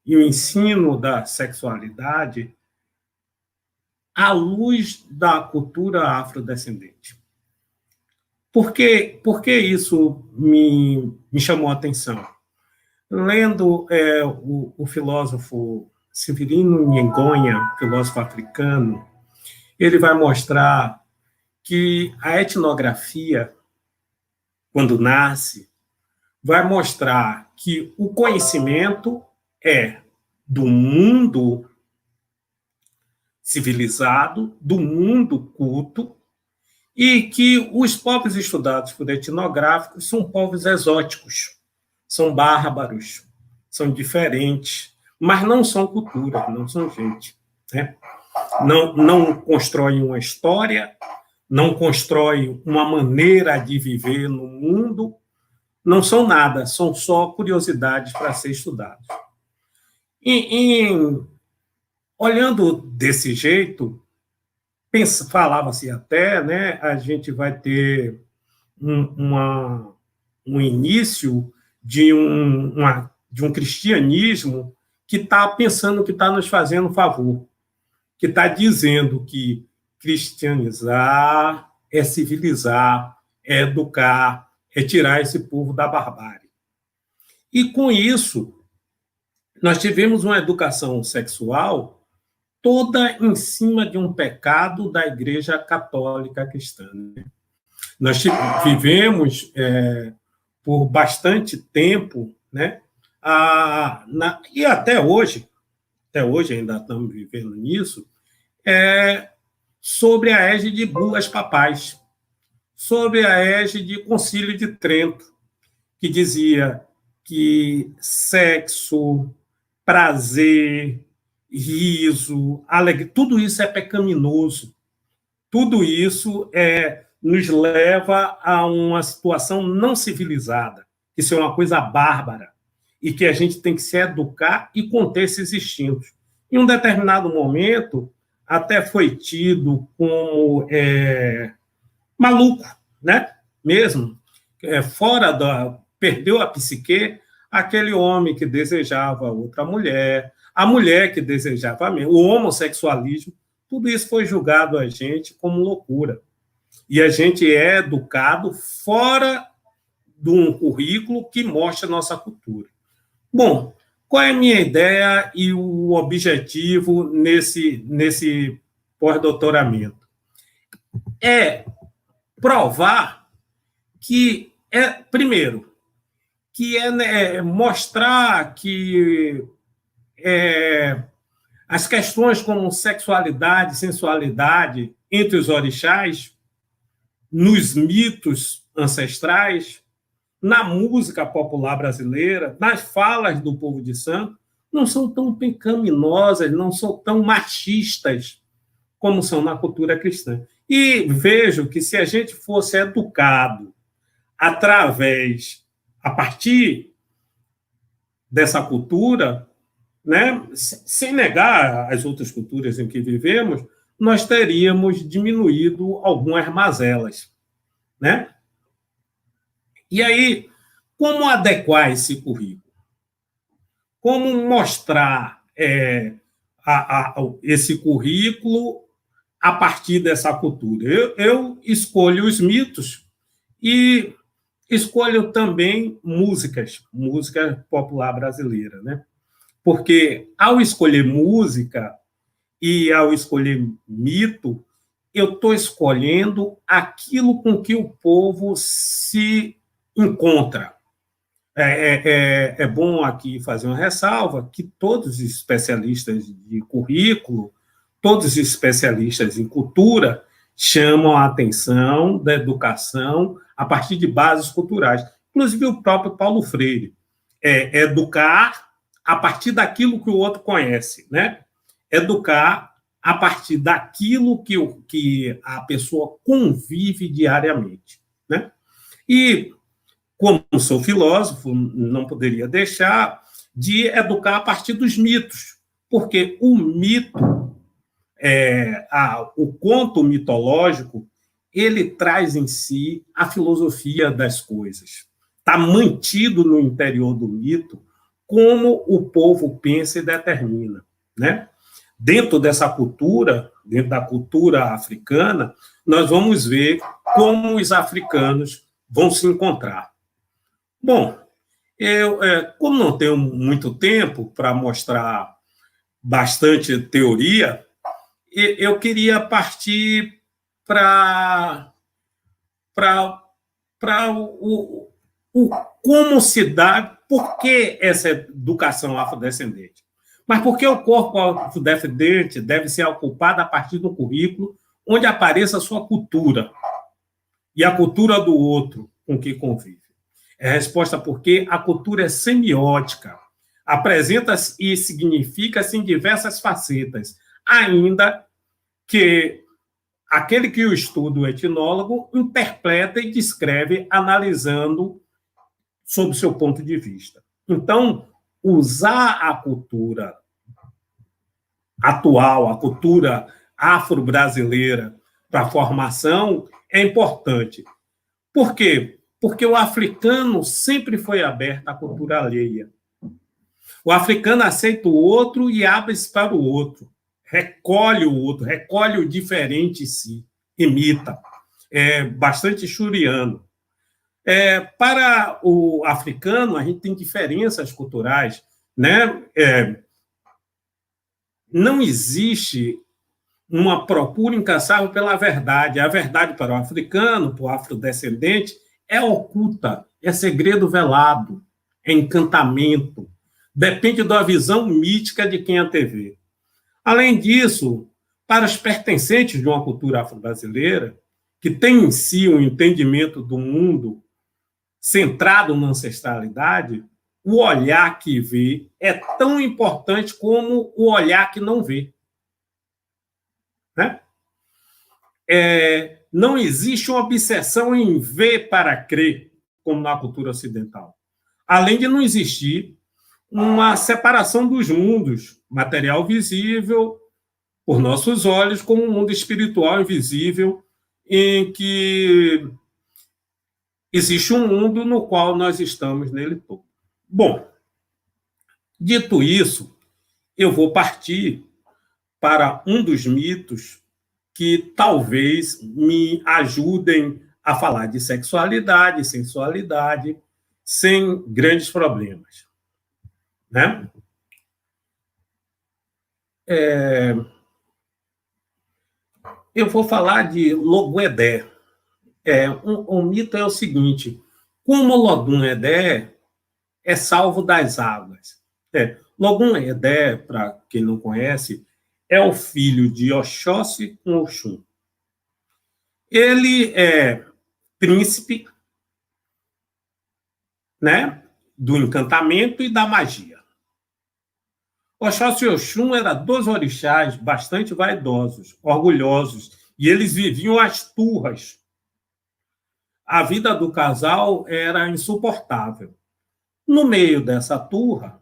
e o ensino da sexualidade à luz da cultura afrodescendente. Por que isso me chamou a atenção? Lendo o filósofo Severino Ngonha, filósofo africano, ele vai mostrar que a etnografia, quando nasce, vai mostrar que o conhecimento é do mundo civilizado, do mundo culto, e que os povos estudados por etnográficos são povos exóticos, são bárbaros, são diferentes, mas não são cultura, não são gente, né? Não constroem uma história, não constroem uma maneira de viver no mundo, não são nada, são só curiosidades para ser estudados. Olhando desse jeito, falava-se até, né, a gente vai ter um início de um cristianismo que está pensando que está nos fazendo um favor, que está dizendo que cristianizar é civilizar, é educar, é tirar esse povo da barbárie. E, com isso, nós tivemos uma educação sexual toda em cima de um pecado da Igreja Católica Cristã. Nós vivemos por bastante tempo, né, e até hoje ainda estamos vivendo nisso, sobre a égide de bulas papais, sobre a égide de Concílio de Trento, que dizia que sexo, prazer, riso, alegria, tudo isso é pecaminoso. Tudo isso nos leva a uma situação não civilizada, que isso é uma coisa bárbara, e que a gente tem que se educar e conter esses instintos. Em um determinado momento, até foi tido como maluco, né? Mesmo, perdeu a psique, aquele homem que desejava outra mulher, a mulher que desejava o homossexualismo, tudo isso foi julgado a gente como loucura. E a gente é educado fora de um currículo que mostra a nossa cultura. Bom, qual é a minha ideia e o objetivo nesse pós-doutoramento? É provar que, primeiro, que mostrar que as questões como sexualidade, sensualidade entre os orixás, nos mitos ancestrais, na música popular brasileira, nas falas do povo de santo, não são tão pecaminosas, não são tão machistas como são na cultura cristã. E vejo que se a gente fosse educado a partir dessa cultura, né, sem negar as outras culturas em que vivemos, nós teríamos diminuído algumas mazelas, né? E aí, como adequar esse currículo? Como mostrar esse currículo a partir dessa cultura? Eu escolho os mitos e escolho também música popular brasileira, né? Porque ao escolher música e ao escolher mito, eu estou escolhendo aquilo com que o povo se encontra. É bom aqui fazer uma ressalva que todos os especialistas de currículo, todos os especialistas em cultura, chamam a atenção da educação a partir de bases culturais. Inclusive o próprio Paulo Freire. Educar a partir daquilo que o outro conhece, né? Educar a partir daquilo que a pessoa convive diariamente, né? E, como sou filósofo, não poderia deixar de educar a partir dos mitos, porque o mito, o conto mitológico, ele traz em si a filosofia das coisas. Está mantido no interior do mito como o povo pensa e determina, né? Dentro dessa cultura, dentro da cultura africana, nós vamos ver como os africanos vão se encontrar. Bom, como não tenho muito tempo para mostrar bastante teoria, eu queria partir para como se dá, por que essa educação afrodescendente? Mas por que o corpo afrodescendente deve ser ocupado a partir do currículo onde apareça a sua cultura e a cultura do outro com que convive? A resposta porque a cultura é semiótica, apresenta-se e significa-se em diversas facetas, ainda que aquele que o estuda, o etnólogo, interpreta e descreve analisando sob o seu ponto de vista. Então, usar a cultura atual, a cultura afro-brasileira para a formação é importante. Por quê? Porque o africano sempre foi aberto à cultura alheia. O africano aceita o outro e abre-se para o outro. Recolhe o outro, recolhe o diferente em si, imita. É bastante churiano. Para o africano, a gente tem diferenças culturais, né? Não existe uma procura incansável pela verdade. A verdade para o africano, para o afrodescendente, é oculta, é segredo velado, é encantamento. Depende da visão mítica de quem a vê. Além disso, para os pertencentes de uma cultura afro-brasileira, que tem em si um entendimento do mundo centrado na ancestralidade, o olhar que vê é tão importante como o olhar que não vê. Né? Não existe uma obsessão em ver para crer, como na cultura ocidental. Além de não existir uma separação dos mundos, material visível por nossos olhos, como um mundo espiritual invisível, em que existe um mundo no qual nós estamos nele todo. Bom, dito isso, eu vou partir para um dos mitos que talvez me ajudem a falar de sexualidade, sensualidade, sem grandes problemas. Né? Eu vou falar de Logo-Edé. Um mito é o seguinte: como Logum-Edé é salvo das águas. Logum-Edé, para quem não conhece, é o filho de Oxóssi com Oxum. Ele é príncipe, né, do encantamento e da magia. Oxóssi e Oxum eram dois orixás bastante vaidosos, orgulhosos, e eles viviam às turras. A vida do casal era insuportável. No meio dessa turra,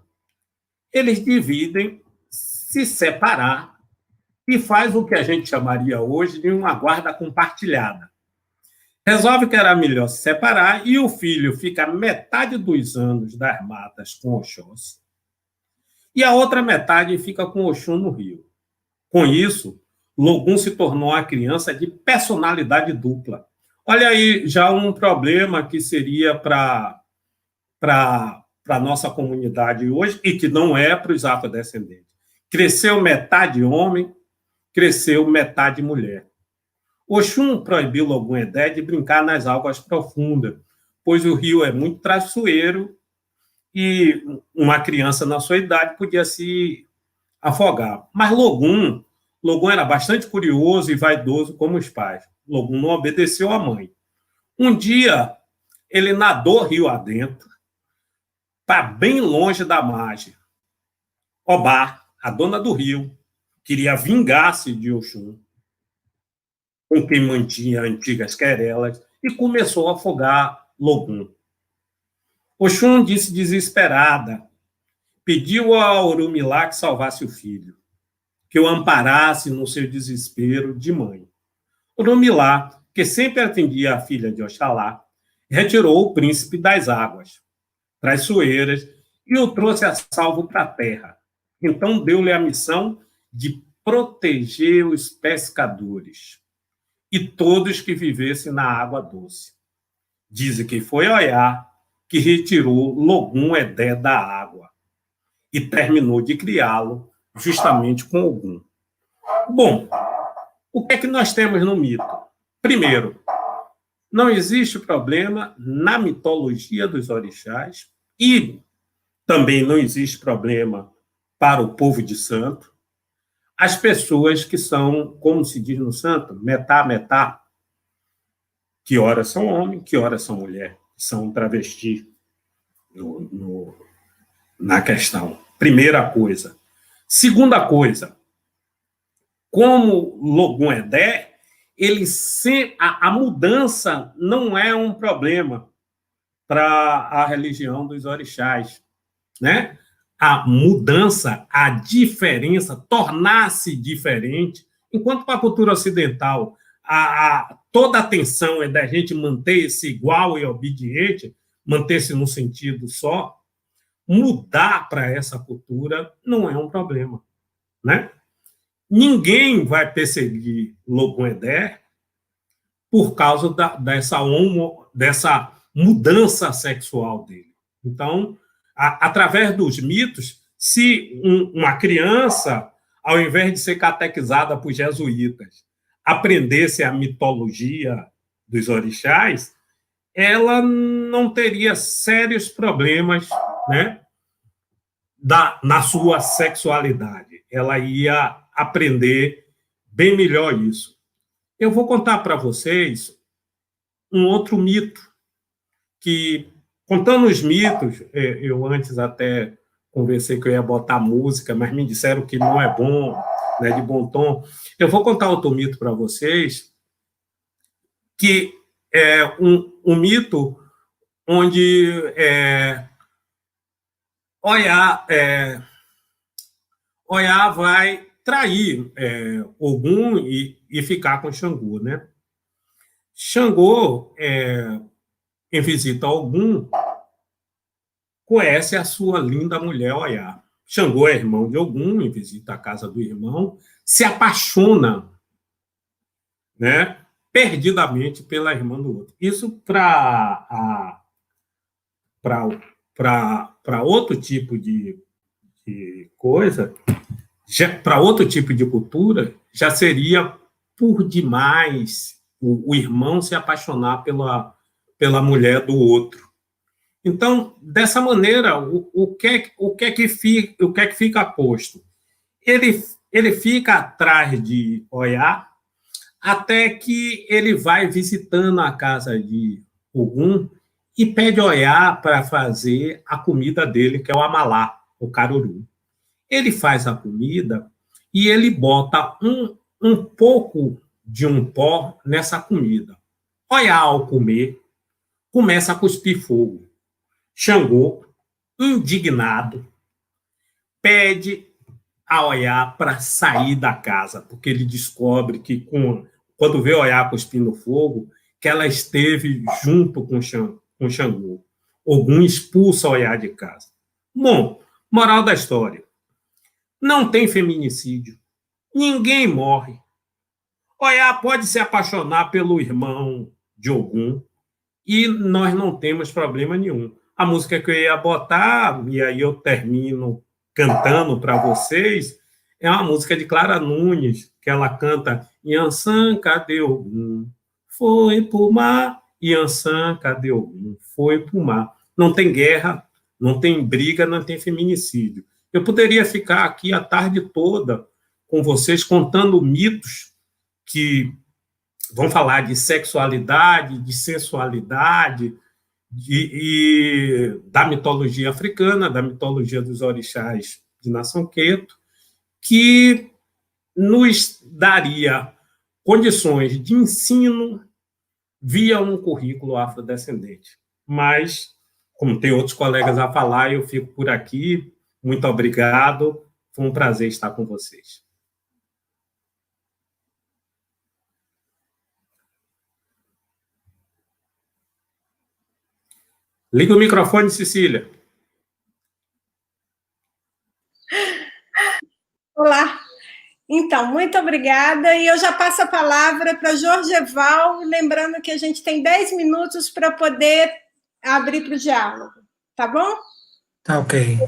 eles decidem se separar e faz o que a gente chamaria hoje de uma guarda compartilhada. Resolve que era melhor se separar e o filho fica metade dos anos das matas com Oxóssi e a outra metade fica com Oxum no rio. Com isso, Logum se tornou uma criança de personalidade dupla. Olha aí, já um problema que seria para a nossa comunidade hoje e que não é para os afrodescendentes. Cresceu metade homem, cresceu metade mulher. Oxum proibiu Logum Edé de brincar nas águas profundas, pois o rio é muito traiçoeiro e uma criança na sua idade podia se afogar. Mas Logum era bastante curioso e vaidoso como os pais. Logum não obedeceu à mãe. Um dia, ele nadou rio adentro, para bem longe da margem. Obá, a dona do rio, queria vingar-se de Oxum, com quem mantinha antigas querelas, e começou a afogar Logum. Oxum disse desesperada, pediu a Orumilá que salvasse o filho, que o amparasse no seu desespero de mãe. Orumilá, que sempre atendia a filha de Oxalá, retirou o príncipe das águas traiçoeiras e o trouxe a salvo para a terra. Então deu-lhe a missão de proteger os pescadores e todos que vivessem na água doce. Dizem que foi Oiá que retirou Logum Edé da água e terminou de criá-lo justamente com Ogum. Bom, o que é que nós temos no mito? Primeiro, não existe problema na mitologia dos orixás e também não existe problema para o povo de santo. As pessoas que são, como se diz no santo, metá, que ora são homem, que ora são mulher, são travesti na questão. Primeira coisa. Segunda coisa, como Logum Edé, a mudança não é um problema para a religião dos orixás, né? A mudança, a diferença, tornar-se diferente, enquanto para a cultura ocidental toda a atenção é da gente manter-se igual e obediente, manter-se num sentido só, mudar para essa cultura não é um problema, né? Ninguém vai perseguir Logum Edé por causa dessa mudança sexual dele. Então, através dos mitos, se uma criança, ao invés de ser catequizada por jesuítas, aprendesse a mitologia dos orixás, ela não teria sérios problemas, né, na sua sexualidade. Ela ia aprender bem melhor isso. Eu vou contar para vocês um outro mito, que, contando os mitos, eu antes até conversei que eu ia botar música, mas me disseram que não é bom, né, de bom tom. Eu vou contar outro mito para vocês, que é um mito onde Oiá vai trair Ogum e ficar com Xangô, né? Xangô, em visita a Ogum, conhece a sua linda mulher Oiá. Xangô é irmão de Ogum, em visita à casa do irmão, se apaixona, né, perdidamente pela irmã do outro. Isso para outro tipo de coisa, para outro tipo de cultura, já seria por demais o irmão se apaixonar pela mulher do outro. Então, dessa maneira, o que é que fica posto? Ele fica atrás de Oiá até que ele vai visitando a casa de Ogum e pede Oiá para fazer a comida dele, que é o amalá, o caruru. Ele faz a comida e ele bota um pouco de um pó nessa comida. Oiá, ao comer, começa a cuspir fogo. Xangô, indignado, pede a Oiá para sair da casa, porque ele descobre que quando vê Oiá cuspindo fogo, que ela esteve junto com Xangô. Ogum expulsa Oiá de casa. Bom, moral da história. Não tem feminicídio. Ninguém morre. Oiá pode se apaixonar pelo irmão de Ogum e nós não temos problema nenhum. A música que eu ia botar, e aí eu termino cantando para vocês, é uma música de Clara Nunes, que ela canta Yansan, cadê Ogum? Foi pro mar. Yansan, cadê Ogum? Foi pro mar. Não tem guerra, não tem briga, não tem feminicídio. Eu poderia ficar aqui a tarde toda com vocês contando mitos que vão falar de sexualidade, de sensualidade, da mitologia africana, da mitologia dos orixás de Nação Queto, que nos daria condições de ensino via um currículo afrodescendente. Mas, como tem outros colegas a falar, eu fico por aqui. Muito obrigado. Foi um prazer estar com vocês. Liga o microfone, Cecília. Olá. Então, muito obrigada. E eu já passo a palavra para Jorgeval, lembrando que a gente tem 10 minutos para poder abrir para o diálogo. Tá bom? Tá, ok.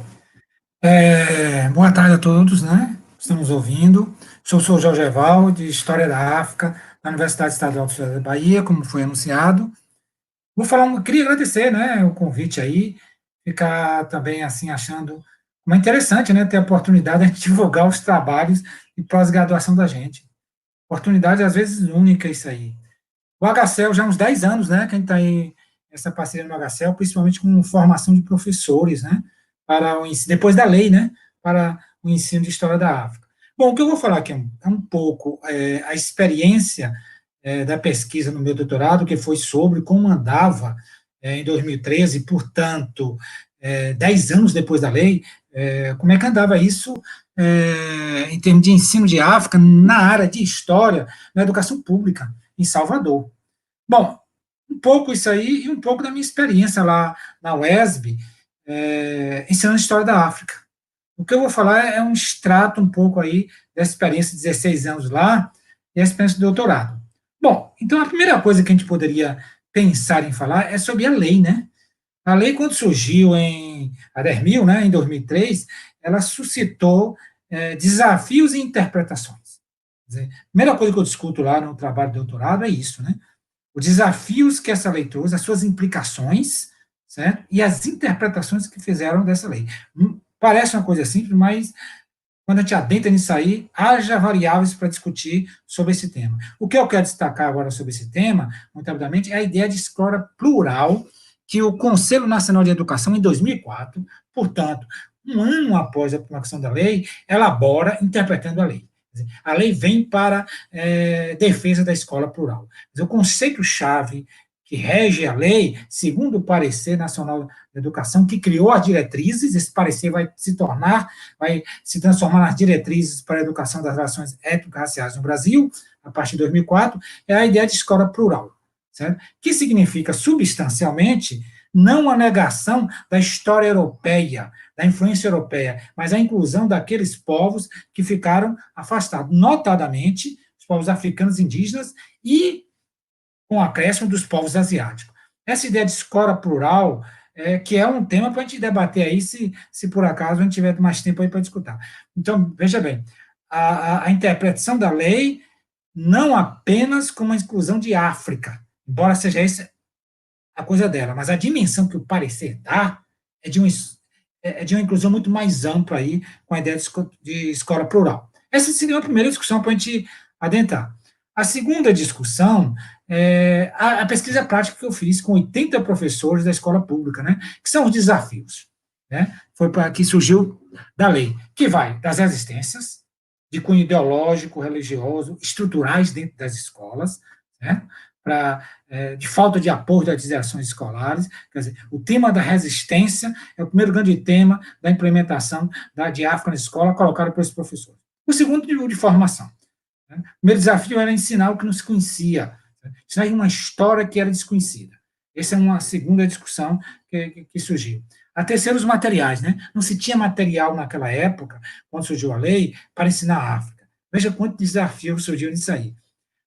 Boa tarde a todos, né? Estamos ouvindo. Sou o Jorgeval, de História da África, da Universidade Estadual do Estado da Bahia, como foi anunciado. Queria agradecer, né, o convite aí, ficar também, assim, achando como é interessante, né, ter a oportunidade de divulgar os trabalhos de pós-graduação da gente. Oportunidade, às vezes, única isso aí. O HCL já há uns 10 anos, né, que a gente está aí, essa parceria no HCL, principalmente com formação de professores, né, para o ensino, depois da lei, né, para o ensino de História da África. Bom, o que eu vou falar aqui é um pouco a experiência da pesquisa no meu doutorado, que foi sobre como andava em 2013, portanto, 10 anos depois da lei, como é que andava isso em termos de ensino de África na área de História, na educação pública, em Salvador. Bom, um pouco isso aí e um pouco da minha experiência lá na UESB, ensinando História da África. O que eu vou falar é um extrato um pouco aí da experiência de 16 anos lá e a experiência do doutorado. Bom, então a primeira coisa que a gente poderia pensar em falar é sobre a lei, né? A lei, quando surgiu em Adermil, né, em 2003, ela suscitou desafios e interpretações. Quer dizer, a primeira coisa que eu discuto lá no trabalho de doutorado é isso, né? Os desafios que essa lei trouxe, as suas implicações, certo? E as interpretações que fizeram dessa lei. Parece uma coisa simples, mas quando a gente adentra nisso aí, haja variáveis para discutir sobre esse tema. O que eu quero destacar agora sobre esse tema, muito rapidamente, é a ideia de escola plural que o Conselho Nacional de Educação, em 2004, portanto, um ano após a promulgação da lei, elabora interpretando a lei. A lei vem para defesa da escola plural. O conceito-chave que rege a lei, segundo o Parecer Nacional de Educação, que criou as diretrizes, esse parecer vai se transformar nas diretrizes para a educação das relações étnico-raciais no Brasil, a partir de 2004, é a ideia de escola plural, certo? Que significa, substancialmente, não a negação da história europeia, da influência europeia, mas a inclusão daqueles povos que ficaram afastados, notadamente os povos africanos indígenas e com o acréscimo dos povos asiáticos. Essa ideia de escola plural, que é um tema para a gente debater aí, se por acaso a gente tiver mais tempo aí para discutir. Então, veja bem, a interpretação da lei não apenas como a exclusão de África, embora seja essa a coisa dela, mas a dimensão que o parecer dá é de uma inclusão muito mais ampla aí, com a ideia de escola plural. Essa seria a primeira discussão para a gente adentrar. A segunda discussão é a pesquisa prática que eu fiz com 80 professores da escola pública, né, que são os desafios, né, foi para que surgiu da lei, que vai das resistências, de cunho ideológico, religioso, estruturais dentro das escolas, né, de falta de apoio das direções escolares. Quer dizer, o tema da resistência é o primeiro grande tema da implementação de África na escola, colocado por esses professores. O segundo, de formação. O primeiro desafio era ensinar o que não se conhecia, Isso aí é uma história que era desconhecida. Essa é uma segunda discussão que surgiu. A terceira, os materiais, né? Não se tinha material naquela época, quando surgiu a lei, para ensinar a África. Veja quantos desafios surgiram nisso aí.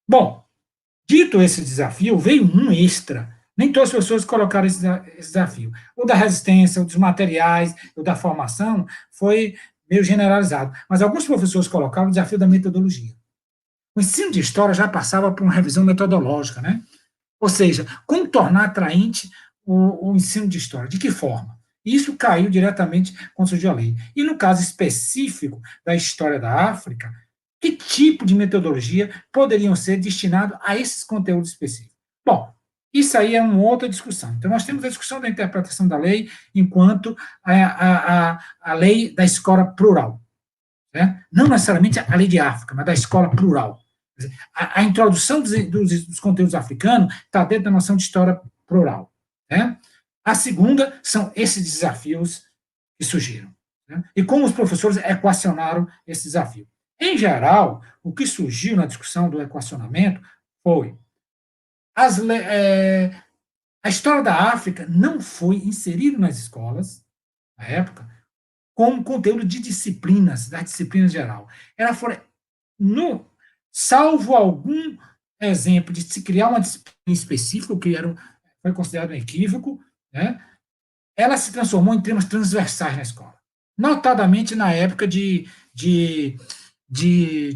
Bom, dito esse desafio, veio um extra. Nem todas as pessoas colocaram esse desafio. O da resistência, o dos materiais, o da formação, foi meio generalizado. Mas alguns professores colocaram o desafio da metodologia. O ensino de história já passava por uma revisão metodológica, né? Ou seja, como tornar atraente o ensino de história? De que forma? Isso caiu diretamente quando surgiu a lei. E no caso específico da história da África, que tipo de metodologia poderiam ser destinados a esses conteúdos específicos? Bom, isso aí é uma outra discussão. Então, nós temos a discussão da interpretação da lei enquanto a lei da escola plural. Né? Não necessariamente a lei de África, mas da escola plural. A introdução dos conteúdos africanos está dentro da noção de história plural. Né? A segunda são esses desafios que surgiram. Né? E como os professores equacionaram esse desafio. Em geral, o que surgiu na discussão do equacionamento foi a história da África não foi inserida nas escolas, na época, como conteúdo de disciplinas, da disciplina geral. Ela foi, salvo algum exemplo de se criar uma disciplina específica, que foi considerado um equívoco, né? Ela se transformou em temas transversais na escola. Notadamente na época de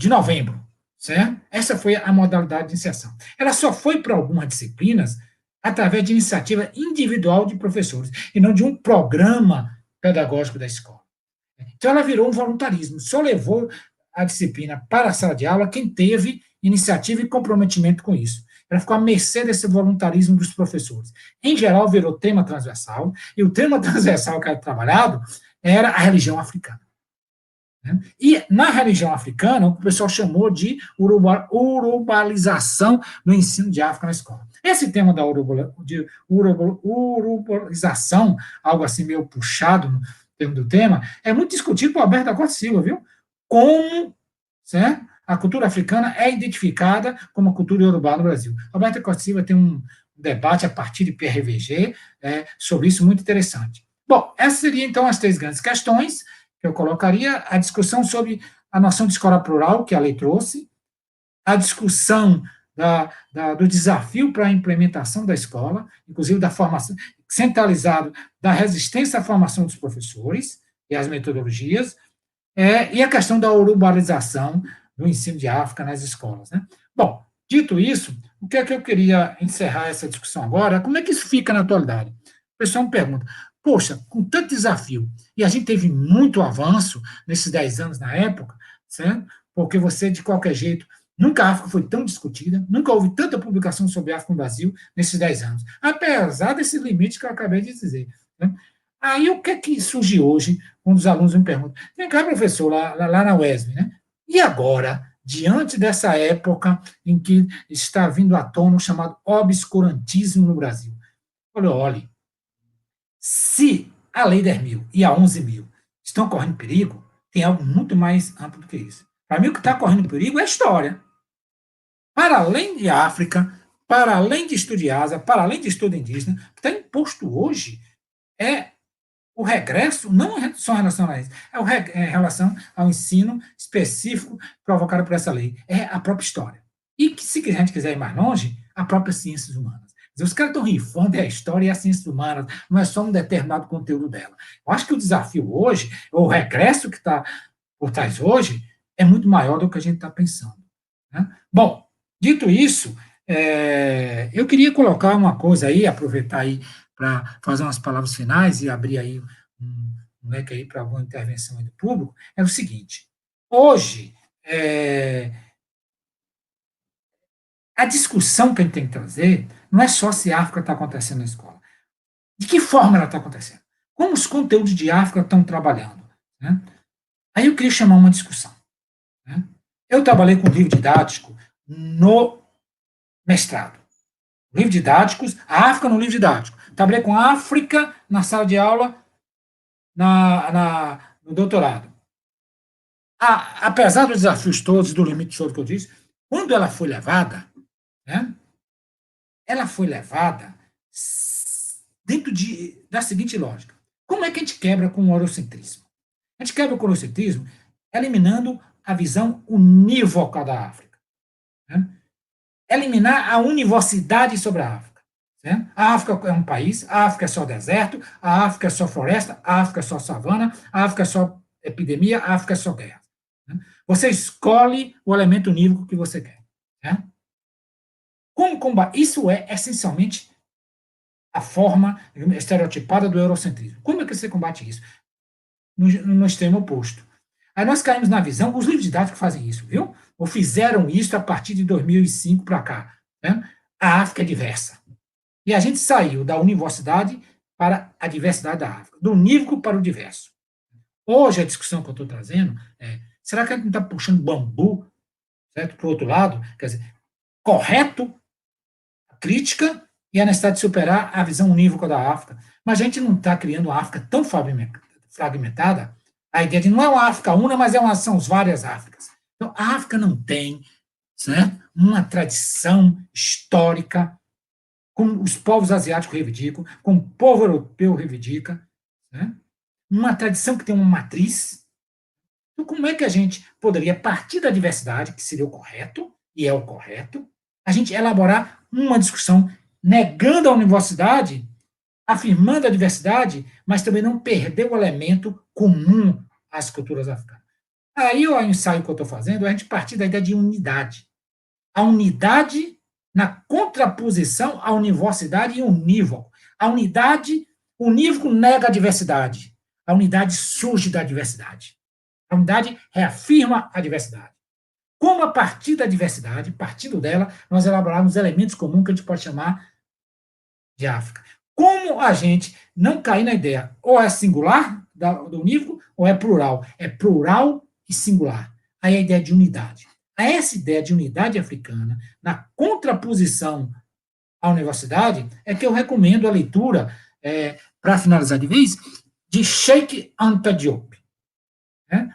novembro, certo? Essa foi a modalidade de inserção. Ela só foi para algumas disciplinas através de iniciativa individual de professores, e não de um programa pedagógico da escola. Então, ela virou um voluntarismo, só levou a disciplina para a sala de aula quem teve iniciativa e comprometimento com isso. Ela ficou à mercê desse voluntarismo dos professores. Em geral, virou tema transversal, e o tema transversal que era trabalhado era a religião africana. E na religião africana, o pessoal chamou de urubalização do ensino de África na escola. Esse tema da urubalização, algo assim meio puxado no termo do tema, é muito discutido por Alberto da Costa Silva, viu? Como, certo? A cultura africana é identificada como a cultura iorubá no Brasil. Alberto da Costa Silva tem um debate a partir de PRVG sobre isso muito interessante. Bom, essas seriam então as três grandes questões que eu colocaria: a discussão sobre a noção de escola plural, que a lei trouxe, a discussão do desafio para a implementação da escola, inclusive da formação, centralizado da resistência à formação dos professores e as metodologias, e a questão da urubalização do ensino de África nas escolas. Né? Bom, dito isso, o que é que eu queria encerrar essa discussão agora? Como é que isso fica na atualidade? O pessoal me pergunta, poxa, com tanto desafio, e a gente teve muito avanço nesses 10 anos na época, certo? Porque você, de qualquer jeito, nunca a África foi tão discutida, nunca houve tanta publicação sobre a África no Brasil nesses 10 anos, apesar desse limite que eu acabei de dizer. Né? Aí, o que é que surge hoje, quando os alunos me perguntam, vem cá, professor, lá na UESB, né? E agora, diante dessa época em que está vindo à tona o chamado obscurantismo no Brasil? Eu falei, olha, se a Lei 10.000 e a 11.000 estão correndo perigo, tem algo muito mais amplo do que isso. Para mim, o que está correndo perigo é a história. Para além de África, para além de estudo de Ásia, para além de estudo indígena, o que está imposto hoje é o regresso, não só em relação a isso, em relação ao ensino específico provocado por essa lei, é a própria história. E que, se a gente quiser ir mais longe, a própria ciências humanas. Os caras estão rifando a história e as ciências humanas, não é só um determinado conteúdo dela. Eu acho que o desafio hoje, o regresso que está por trás hoje, é muito maior do que a gente está pensando. Né? Bom, dito isso, eu queria colocar uma coisa aí, aproveitar aí para fazer umas palavras finais e abrir aí um leque aí para alguma intervenção aí do público, é o seguinte, hoje, a discussão que a gente tem que trazer não é só se a África está acontecendo na escola. De que forma ela está acontecendo? Como os conteúdos de África estão trabalhando? Né? Aí eu queria chamar uma discussão. Né? Eu trabalhei com livro didático no mestrado. Livro didáticos, a África no livro didático. Trabalhei com a África na sala de aula no doutorado. Apesar dos desafios todos, do limite todo que eu disse, quando ela foi levada, né, ela foi levada dentro da seguinte lógica. Como é que a gente quebra com o eurocentrismo? A gente quebra com o eurocentrismo eliminando a visão unívoca da África. Né? Eliminar a univocidade sobre a África. Né? A África é um país, a África é só deserto, a África é só floresta, a África é só savana, a África é só epidemia, a África é só guerra. Né? Você escolhe o elemento unívoco que você quer. Né? Como combater? Isso é, essencialmente, a forma estereotipada do eurocentrismo. Como é que você combate isso? No extremo oposto. Aí nós caímos na visão, os livros didáticos fazem isso, viu? Ou fizeram isso a partir de 2005 para cá. Né? A África é diversa. E a gente saiu da univocidade para a diversidade da África, do unívoco para o diverso. Hoje a discussão que eu estou trazendo é, será que a gente não está puxando bambu, certo, para o outro lado? Quer dizer, correto a crítica e a necessidade de superar a visão unívoca da África. Mas a gente não está criando uma África tão fragmentada, a ideia de não é uma África una, mas são as várias Áfricas. Então, a África não tem, certo, uma tradição histórica, como os povos asiáticos reivindicam, como o povo europeu reivindica, né? Uma tradição que tem uma matriz. Então, como é que a gente poderia, a partir da diversidade, que seria o correto, e é o correto, a gente elaborar uma discussão negando a univocidade, afirmando a diversidade, mas também não perder o elemento comum às culturas africanas. Aí o ensaio que eu estou fazendo é a gente partir da ideia de unidade. A unidade na contraposição à univocidade e unívoco. A unidade, unívoco nega a diversidade. A unidade surge da diversidade. A unidade reafirma a diversidade. Como a partir da diversidade, partindo dela, nós elaborarmos elementos comuns que a gente pode chamar de África. Como a gente não cair na ideia, ou é singular do unívoco, ou é plural. É plural e singular. Aí a ideia de unidade. A essa ideia de unidade africana, na contraposição à universidade, é que eu recomendo a leitura, para finalizar de vez, de Cheikh Anta Diop, né?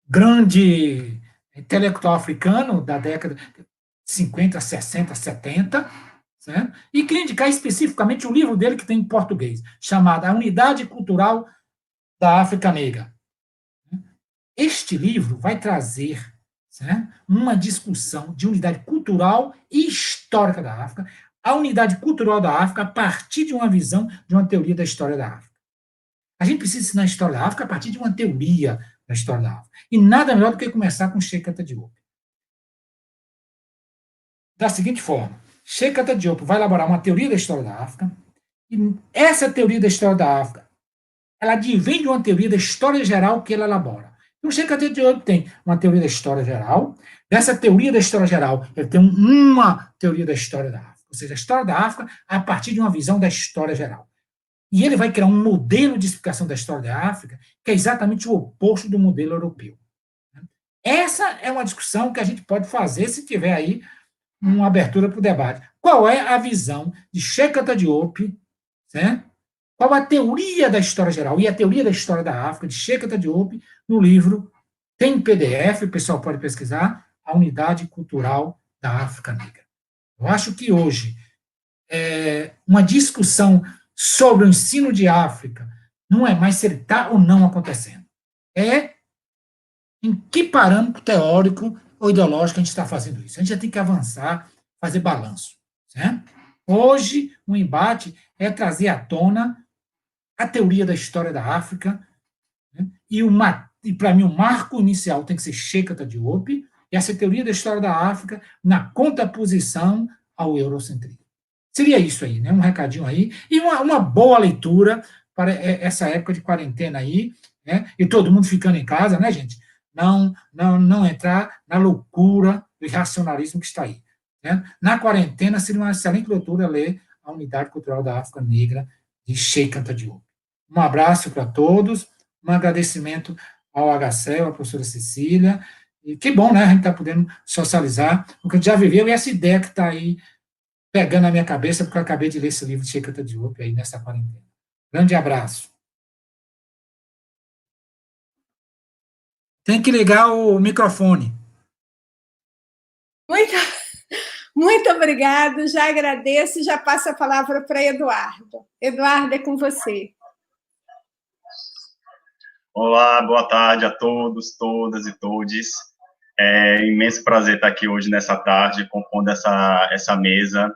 Grande intelectual africano da década de 50, 60, 70, certo? E queria indicar especificamente o livro dele que tem em português, chamado A Unidade Cultural da África Negra. Este livro vai trazer, certo, uma discussão de unidade cultural e histórica da África, a unidade cultural da África a partir de uma visão, de uma teoria da história da África. A gente precisa ensinar a história da África a partir de uma teoria da história da África. E nada melhor do que começar com Cheikh Anta Diop. Da seguinte forma, Cheikh Anta Diop vai elaborar uma teoria da história da África, e essa teoria da história da África, ela advém de uma teoria da história geral que ela elabora. Então, Cheikh Anta Diop tem uma teoria da história geral, dessa teoria da história geral, ele tem uma teoria da história da África, ou seja, a história da África a partir de uma visão da história geral. E ele vai criar um modelo de explicação da história da África que é exatamente o oposto do modelo europeu. Essa é uma discussão que a gente pode fazer se tiver aí uma abertura para o debate. Qual é a visão de Cheikh Anta Diop, certo? Qual a teoria da história geral e a teoria da história da África de Cheikh Anta Diop no livro, tem em PDF, o pessoal pode pesquisar, A Unidade Cultural da África Negra. Eu acho que hoje uma discussão sobre o ensino de África não é mais se ele está ou não acontecendo. É em que parâmetro teórico ou ideológico a gente está fazendo isso. A gente já tem que avançar, fazer balanço. Certo? Hoje, o embate é trazer à tona a teoria da história da África, né? E para mim, o marco inicial tem que ser Cheikh Anta Diop, e essa teoria da história da África na contraposição ao eurocentrismo. Seria isso aí, né? Um recadinho aí, e uma boa leitura para essa época de quarentena aí, né? E todo mundo ficando em casa, né, gente? Não entrar na loucura do irracionalismo que está aí. Né? Na quarentena, seria uma excelente leitura ler A Unidade Cultural da África Negra, de Cheikh Anta Diop. Um abraço para todos, um agradecimento ao HCL, à professora Cecília, e que bom, né, a gente está podendo socializar o que a gente já viveu e essa ideia que está aí pegando na minha cabeça, porque eu acabei de ler esse livro de Cheikh Anta Diop aí nessa quarentena. Grande abraço. Tem que ligar o microfone. Muito obrigada, já agradeço e já passo a palavra para Eduardo. Eduardo, é com você. Olá, boa tarde a todos, todas e todes. É um imenso prazer estar aqui hoje nessa tarde, compondo essa mesa.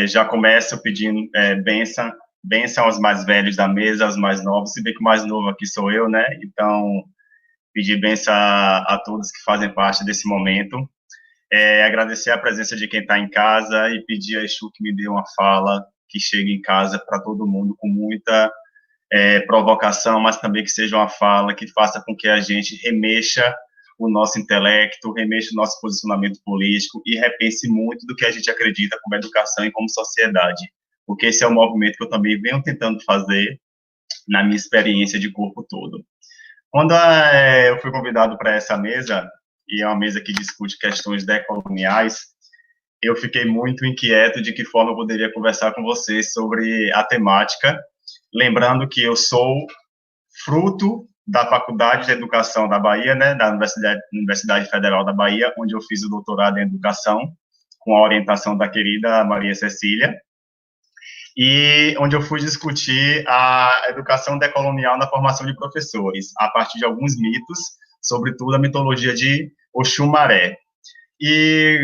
Já começo pedindo bênção aos mais velhos da mesa, aos mais novos, se bem que o mais novo aqui sou eu, né? Então, pedir bênção a todos que fazem parte desse momento. Agradecer a presença de quem está em casa e pedir a Exu que me dê uma fala que chegue em casa para todo mundo com muita provocação, mas também que seja uma fala que faça com que a gente remexa o nosso intelecto, remexa o nosso posicionamento político e repense muito do que a gente acredita como educação e como sociedade, porque esse é um movimento que eu também venho tentando fazer na minha experiência de corpo todo. Quando eu fui convidado para essa mesa, e é uma mesa que discute questões decoloniais, eu fiquei muito inquieto de que forma eu poderia conversar com vocês sobre a temática, lembrando que eu sou fruto da Faculdade de Educação da Bahia, né, da Universidade Federal da Bahia, onde eu fiz o doutorado em Educação, com a orientação da querida Maria Cecília, e onde eu fui discutir a educação decolonial na formação de professores, a partir de alguns mitos, sobretudo a mitologia de Oxumaré.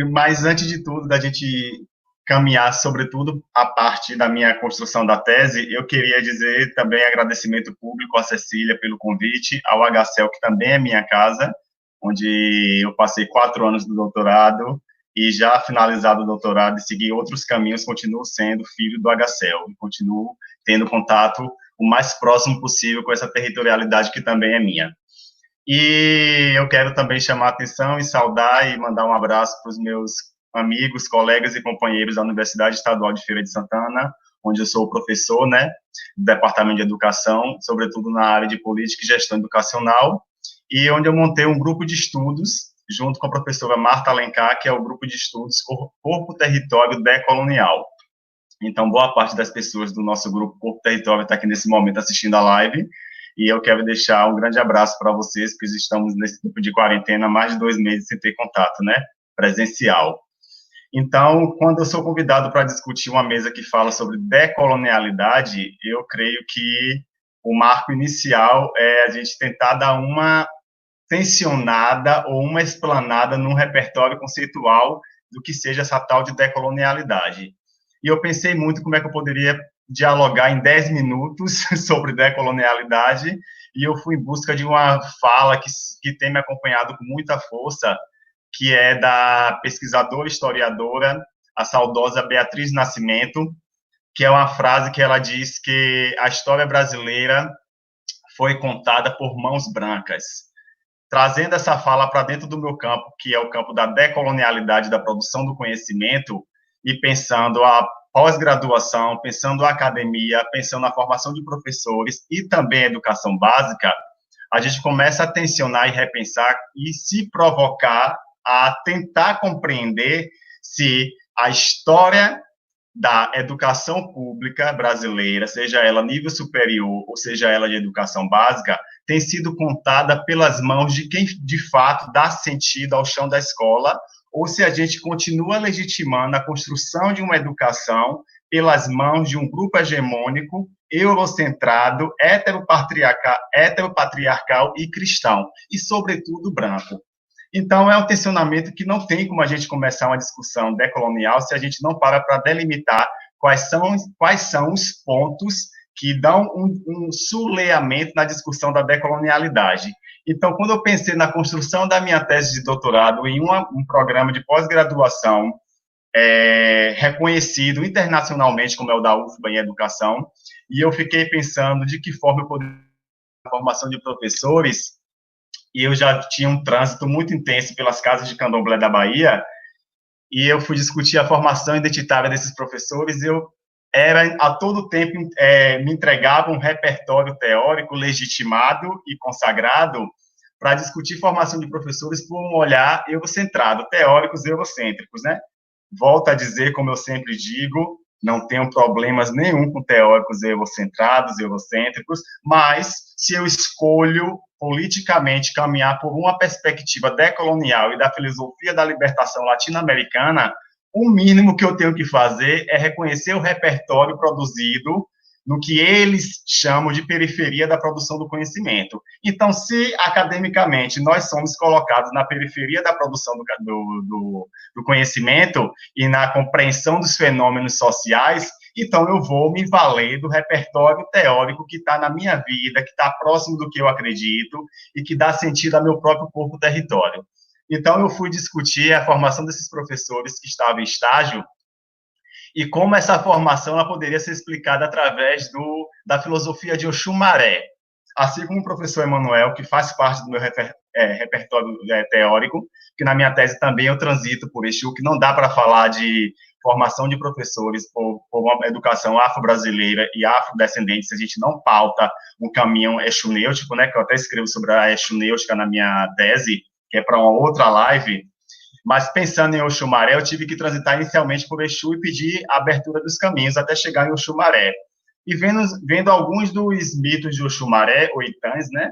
Mas antes de tudo, da gente caminhar, sobretudo, a parte da minha construção da tese, eu queria dizer também agradecimento público à Cecília pelo convite, ao HCL, que também é minha casa, onde eu passei 4 anos do doutorado, e já finalizado o doutorado e segui outros caminhos, continuo sendo filho do HCL, e continuo tendo contato o mais próximo possível com essa territorialidade que também é minha. E eu quero também chamar a atenção e saudar e mandar um abraço para os meus amigos, colegas e companheiros da Universidade Estadual de Feira de Santana, onde eu sou professor, né, do Departamento de Educação, sobretudo na área de Política e Gestão Educacional, e onde eu montei um grupo de estudos, junto com a professora Marta Alencar, que é o grupo de estudos Corpo Território Decolonial. Então, boa parte das pessoas do nosso grupo Corpo Território está aqui nesse momento assistindo a live, e eu quero deixar um grande abraço para vocês, porque estamos nesse tempo de quarentena há mais de 2 meses sem ter contato, né, presencial. Então, quando eu sou convidado para discutir uma mesa que fala sobre decolonialidade, eu creio que o marco inicial é a gente tentar dar uma tensionada ou uma explanada num repertório conceitual do que seja essa tal de decolonialidade. E eu pensei muito como é que eu poderia dialogar em 10 minutos sobre decolonialidade, e eu fui em busca de uma fala que tem me acompanhado com muita força, que é da pesquisadora e historiadora, a saudosa Beatriz Nascimento, que é uma frase que ela diz que a história brasileira foi contada por mãos brancas. Trazendo essa fala para dentro do meu campo, que é o campo da decolonialidade, da produção do conhecimento, e pensando a pós-graduação, pensando a academia, pensando na formação de professores e também a educação básica, a gente começa a tensionar e repensar e se provocar a tentar compreender se a história da educação pública brasileira, seja ela nível superior ou seja ela de educação básica, tem sido contada pelas mãos de quem, de fato, dá sentido ao chão da escola, ou se a gente continua legitimando a construção de uma educação pelas mãos de um grupo hegemônico, eurocentrado, heteropatriarcal e cristão, e, sobretudo, branco. Então, é um tensionamento que não tem como a gente começar uma discussão decolonial se a gente não para delimitar quais são os pontos que dão um suleamento na discussão da decolonialidade. Então, quando eu pensei na construção da minha tese de doutorado em um programa de pós-graduação reconhecido internacionalmente, como é o da UFBA em Educação, e eu fiquei pensando de que forma eu poderia a formação de professores, e eu já tinha um trânsito muito intenso pelas casas de candomblé da Bahia, e eu fui discutir a formação identitária desses professores, e eu a todo tempo me entregava um repertório teórico legitimado e consagrado para discutir formação de professores por um olhar eurocentrado, teóricos eurocêntricos, né? Volto a dizer, como eu sempre digo, não tenho problemas nenhum com teóricos eurocentrados, eurocêntricos, mas se eu escolho politicamente caminhar por uma perspectiva decolonial e da filosofia da libertação latino-americana, o mínimo que eu tenho que fazer é reconhecer o repertório produzido no que eles chamam de periferia da produção do conhecimento. Então, se academicamente nós somos colocados na periferia da produção do conhecimento e na compreensão dos fenômenos sociais, então eu vou me valer do repertório teórico que está na minha vida, que está próximo do que eu acredito e que dá sentido ao meu próprio corpo-território. Então, eu fui discutir a formação desses professores que estavam em estágio e como essa formação ela poderia ser explicada através da filosofia de Oxumaré. Assim como o professor Emanuel, que faz parte do meu repertório teórico, que na minha tese também eu transito por Exu, que não dá para falar de formação de professores por uma educação afro-brasileira e afrodescendente, se a gente não pauta um caminho exunêutico, né, que eu até escrevo sobre a exunêutica na minha tese, que é para uma outra live. Mas pensando em Oxumaré, eu tive que transitar inicialmente por Exu e pedir a abertura dos caminhos até chegar em Oxumaré. E vendo alguns dos mitos de Oxumaré, ou Itãs, né?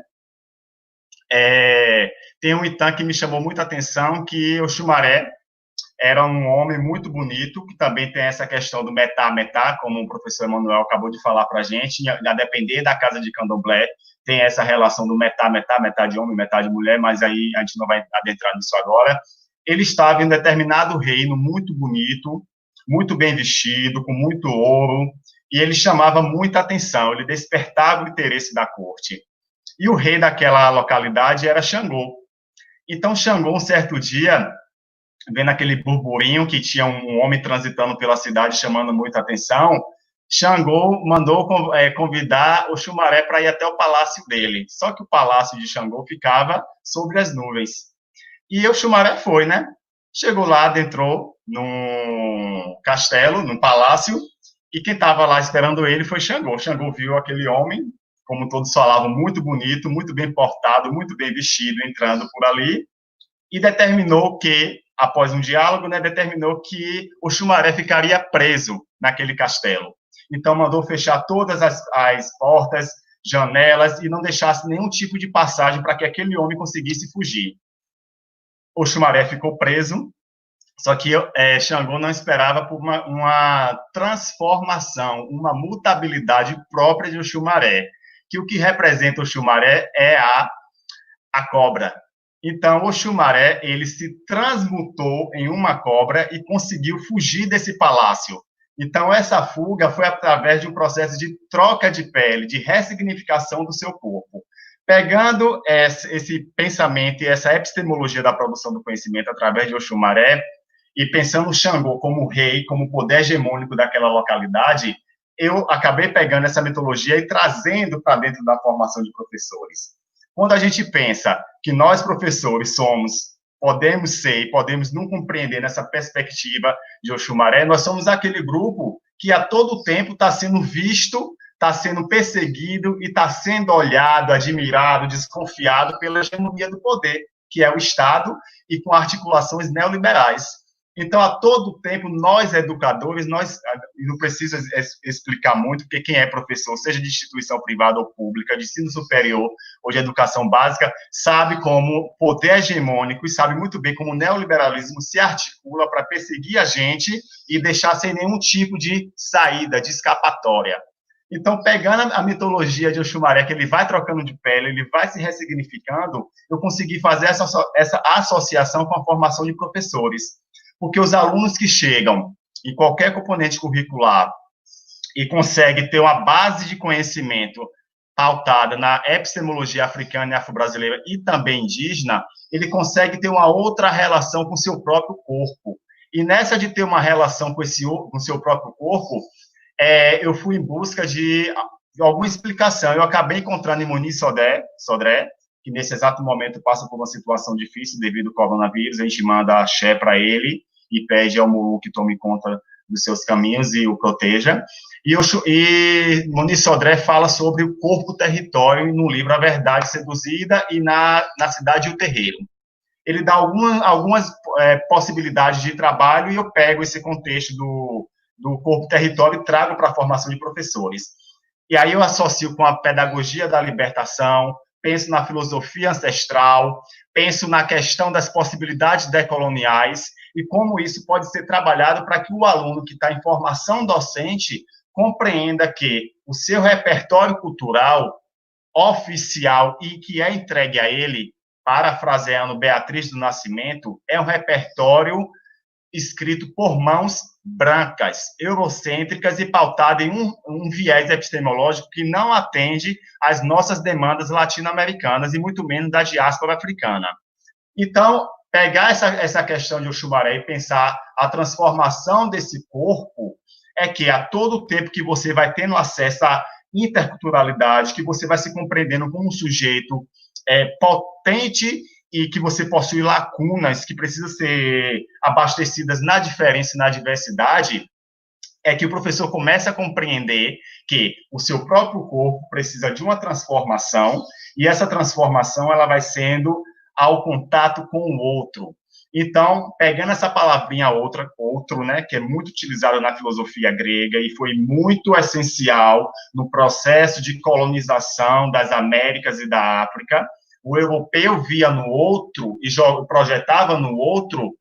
Tem um Itã que me chamou muita atenção, que Oxumaré era um homem muito bonito, que também tem essa questão do metá-metá, como o professor Emanuel acabou de falar para a gente, a depender da casa de candomblé, tem essa relação do metá-metá, metade homem, metade mulher, mas aí a gente não vai adentrar nisso agora. Ele estava em um determinado reino muito bonito, muito bem vestido, com muito ouro, e ele chamava muita atenção, ele despertava o interesse da corte. E o rei daquela localidade era Xangô. Então, Xangô, um certo dia, vendo aquele burburinho que tinha um homem transitando pela cidade chamando muita atenção, Xangô mandou convidar Oxumaré para ir até o palácio dele. Só que o palácio de Xangô ficava sobre as nuvens. E Oxumaré foi, né? Chegou lá, adentrou num castelo, num palácio, e quem estava lá esperando ele foi Xangô. Xangô viu aquele homem, como todos falavam, muito bonito, muito bem portado, muito bem vestido, entrando por ali, e determinou que, após um diálogo, né, determinou que Oxumaré ficaria preso naquele castelo. Então, mandou fechar todas as portas, janelas, e não deixasse nenhum tipo de passagem para que aquele homem conseguisse fugir. Oxumaré ficou preso, só que Xangô não esperava por uma transformação, uma mutabilidade própria de Oxumaré, que o que representa Oxumaré é a cobra. Então, Oxumaré, ele se transmutou em uma cobra e conseguiu fugir desse palácio. Então, essa fuga foi através de um processo de troca de pele, de ressignificação do seu corpo. Pegando esse pensamento e essa epistemologia da produção do conhecimento através de Oxumaré, e pensando o Xangô como rei, como poder hegemônico daquela localidade, eu acabei pegando essa mitologia e trazendo para dentro da formação de professores. Quando a gente pensa que nós, professores, podemos ser e podemos não compreender nessa perspectiva de Oxumaré, nós somos aquele grupo que a todo tempo está sendo visto, está sendo perseguido e está sendo olhado, admirado, desconfiado pela hegemonia do poder, que é o Estado, e com articulações neoliberais. Então, a todo tempo, nós, educadores, não precisa explicar muito, porque quem é professor, seja de instituição privada ou pública, de ensino superior ou de educação básica, sabe como poder hegemônico e sabe muito bem como o neoliberalismo se articula para perseguir a gente e deixar sem nenhum tipo de saída, de escapatória. Então, pegando a mitologia de Oxumaré, que ele vai trocando de pele, ele vai se ressignificando, eu consegui fazer essa associação com a formação de professores. Porque os alunos que chegam em qualquer componente curricular e conseguem ter uma base de conhecimento pautada na epistemologia africana e afro-brasileira e também indígena, ele consegue ter uma outra relação com o seu próprio corpo. E nessa de ter uma relação com o seu próprio corpo, eu fui em busca de alguma explicação. Eu acabei encontrando em Muniz Sodré, que nesse exato momento passa por uma situação difícil devido ao coronavírus. A gente manda axé para ele e pede ao Muru que tome conta dos seus caminhos e o proteja. E Muniz Sodré fala sobre o corpo-território no livro A Verdade Seduzida e na Cidade e o Terreiro. Ele dá algumas possibilidades de trabalho e eu pego esse contexto do corpo-território e trago para a formação de professores. E aí eu associo com a pedagogia da libertação, penso na filosofia ancestral, penso na questão das possibilidades decoloniais e como isso pode ser trabalhado para que o aluno que está em formação docente compreenda que o seu repertório cultural oficial e que é entregue a ele, parafraseando Beatriz do Nascimento, é um repertório escrito por mãos brancas, eurocêntricas e pautado em um viés epistemológico que não atende às nossas demandas latino-americanas e muito menos da diáspora africana. Então, pegar essa questão de Oxumaré e pensar a transformação desse corpo é que a todo tempo que você vai tendo acesso à interculturalidade, que você vai se compreendendo como um sujeito potente e que você possui lacunas que precisam ser abastecidas na diferença e na diversidade, é que o professor começa a compreender que o seu próprio corpo precisa de uma transformação, e essa transformação ela vai sendo ao contato com o outro. Então, pegando essa palavrinha outro, né, que é muito utilizada na filosofia grega e foi muito essencial no processo de colonização das Américas e da África, o europeu via no outro e projetava no outro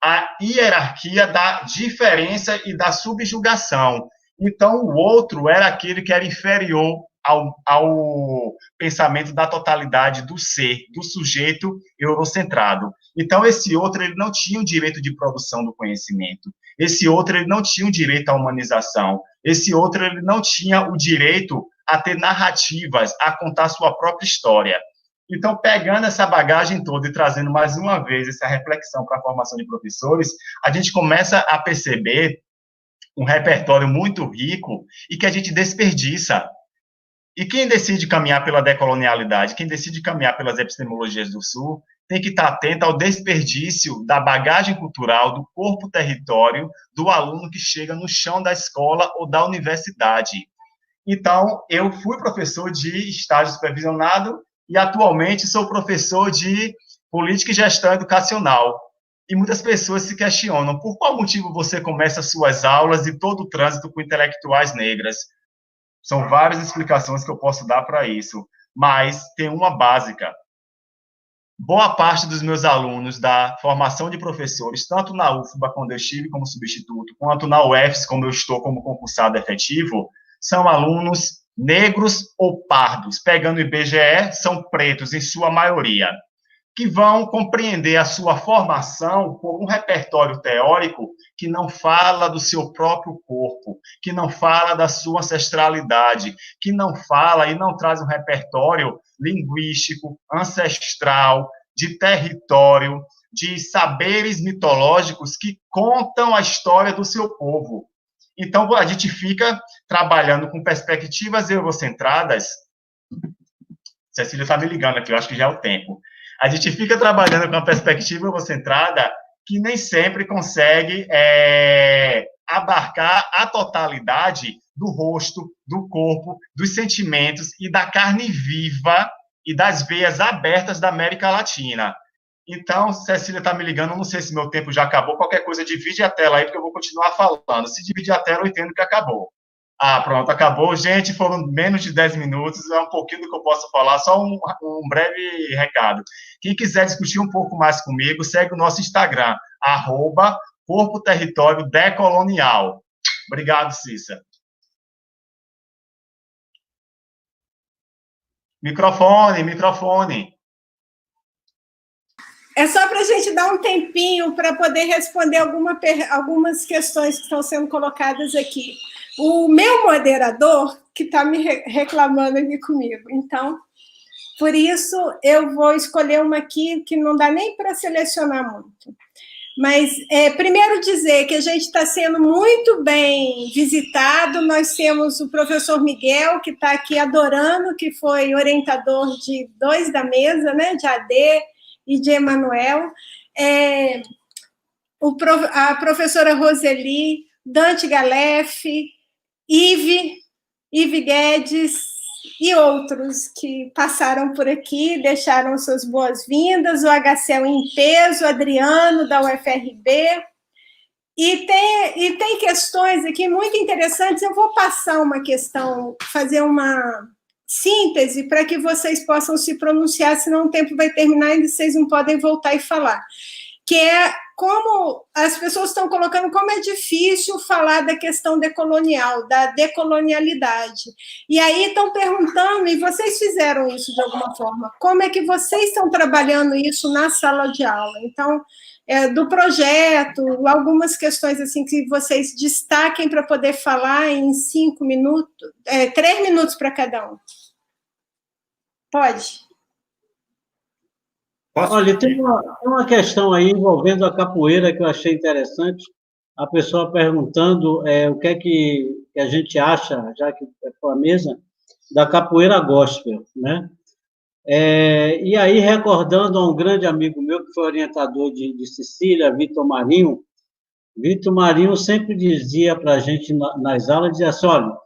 a hierarquia da diferença e da subjugação. Então, o outro era aquele que era inferior ao pensamento da totalidade do ser, do sujeito eurocentrado. Então, esse outro ele não tinha o direito de produção do conhecimento. Esse outro ele não tinha o direito à humanização. Esse outro ele não tinha o direito a ter narrativas, a contar sua própria história. Então, pegando essa bagagem toda e trazendo mais uma vez essa reflexão para a formação de professores, a gente começa a perceber um repertório muito rico e que a gente desperdiça. E quem decide caminhar pela decolonialidade, quem decide caminhar pelas epistemologias do Sul, tem que estar atento ao desperdício da bagagem cultural, do corpo-território, do aluno que chega no chão da escola ou da universidade. Então, eu fui professor de estágio supervisionado e atualmente sou professor de política e gestão educacional. E muitas pessoas se questionam por qual motivo você começa suas aulas e todo o trânsito com intelectuais negras. São várias explicações que eu posso dar para isso, mas tem uma básica. Boa parte dos meus alunos da formação de professores, tanto na UFBA, quando eu estive como substituto, quanto na UFES, como eu estou como concursado efetivo, são alunos negros ou pardos, pegando o IBGE, são pretos em sua maioria, que vão compreender a sua formação por um repertório teórico que não fala do seu próprio corpo, que não fala da sua ancestralidade, que não fala e não traz um repertório linguístico, ancestral, de território, de saberes mitológicos que contam a história do seu povo. Então, a gente fica trabalhando com perspectivas eurocentradas. Cecília está me ligando aqui, eu acho que já é o tempo. A gente fica trabalhando com uma perspectiva eurocentrada que nem sempre consegue abarcar a totalidade do rosto, do corpo, dos sentimentos e da carne viva e das veias abertas da América Latina. Então, Cecília está me ligando, não sei se meu tempo já acabou, qualquer coisa divide a tela aí, porque eu vou continuar falando. Se dividir a tela, eu entendo que acabou. Ah, pronto, acabou. Gente, foram menos de 10 minutos, é um pouquinho do que eu posso falar, só um breve recado. Quem quiser discutir um pouco mais comigo, segue o nosso Instagram, @Corpo Território Decolonial. Obrigado, Cissa. Microfone. É só para a gente dar um tempinho para poder responder algumas questões que estão sendo colocadas aqui. O meu moderador que está me reclamando aqui comigo. Então, por isso, eu vou escolher uma aqui que não dá nem para selecionar muito. Mas, primeiro dizer que a gente está sendo muito bem visitado. Nós temos o professor Miguel, que está aqui adorando, que foi orientador de 2 da mesa, né, de AD e de Emanuel. A professora Roseli, Dante Galef, Ive Guedes e outros que passaram por aqui, deixaram suas boas-vindas, o HCL em peso, o Adriano, da UFRB, e tem questões aqui muito interessantes. Eu vou passar uma questão, fazer uma síntese para que vocês possam se pronunciar, senão o tempo vai terminar e vocês não podem voltar e falar, que é como as pessoas estão colocando, como é difícil falar da questão decolonial, da decolonialidade. E aí estão perguntando, e vocês fizeram isso de alguma forma, como é que vocês estão trabalhando isso na sala de aula? Então, do projeto, algumas questões assim que vocês destaquem para poder falar em 5 minutos, 3 minutos para cada um. Pode? Olha, tem uma questão aí envolvendo a capoeira que eu achei interessante. A pessoa perguntando o que é que a gente acha, já que é para a mesa, da capoeira gospel, né? E aí, recordando a um grande amigo meu, que foi orientador de Sicília, Vitor Marinho sempre dizia para a gente nas aulas, dizia assim, olha,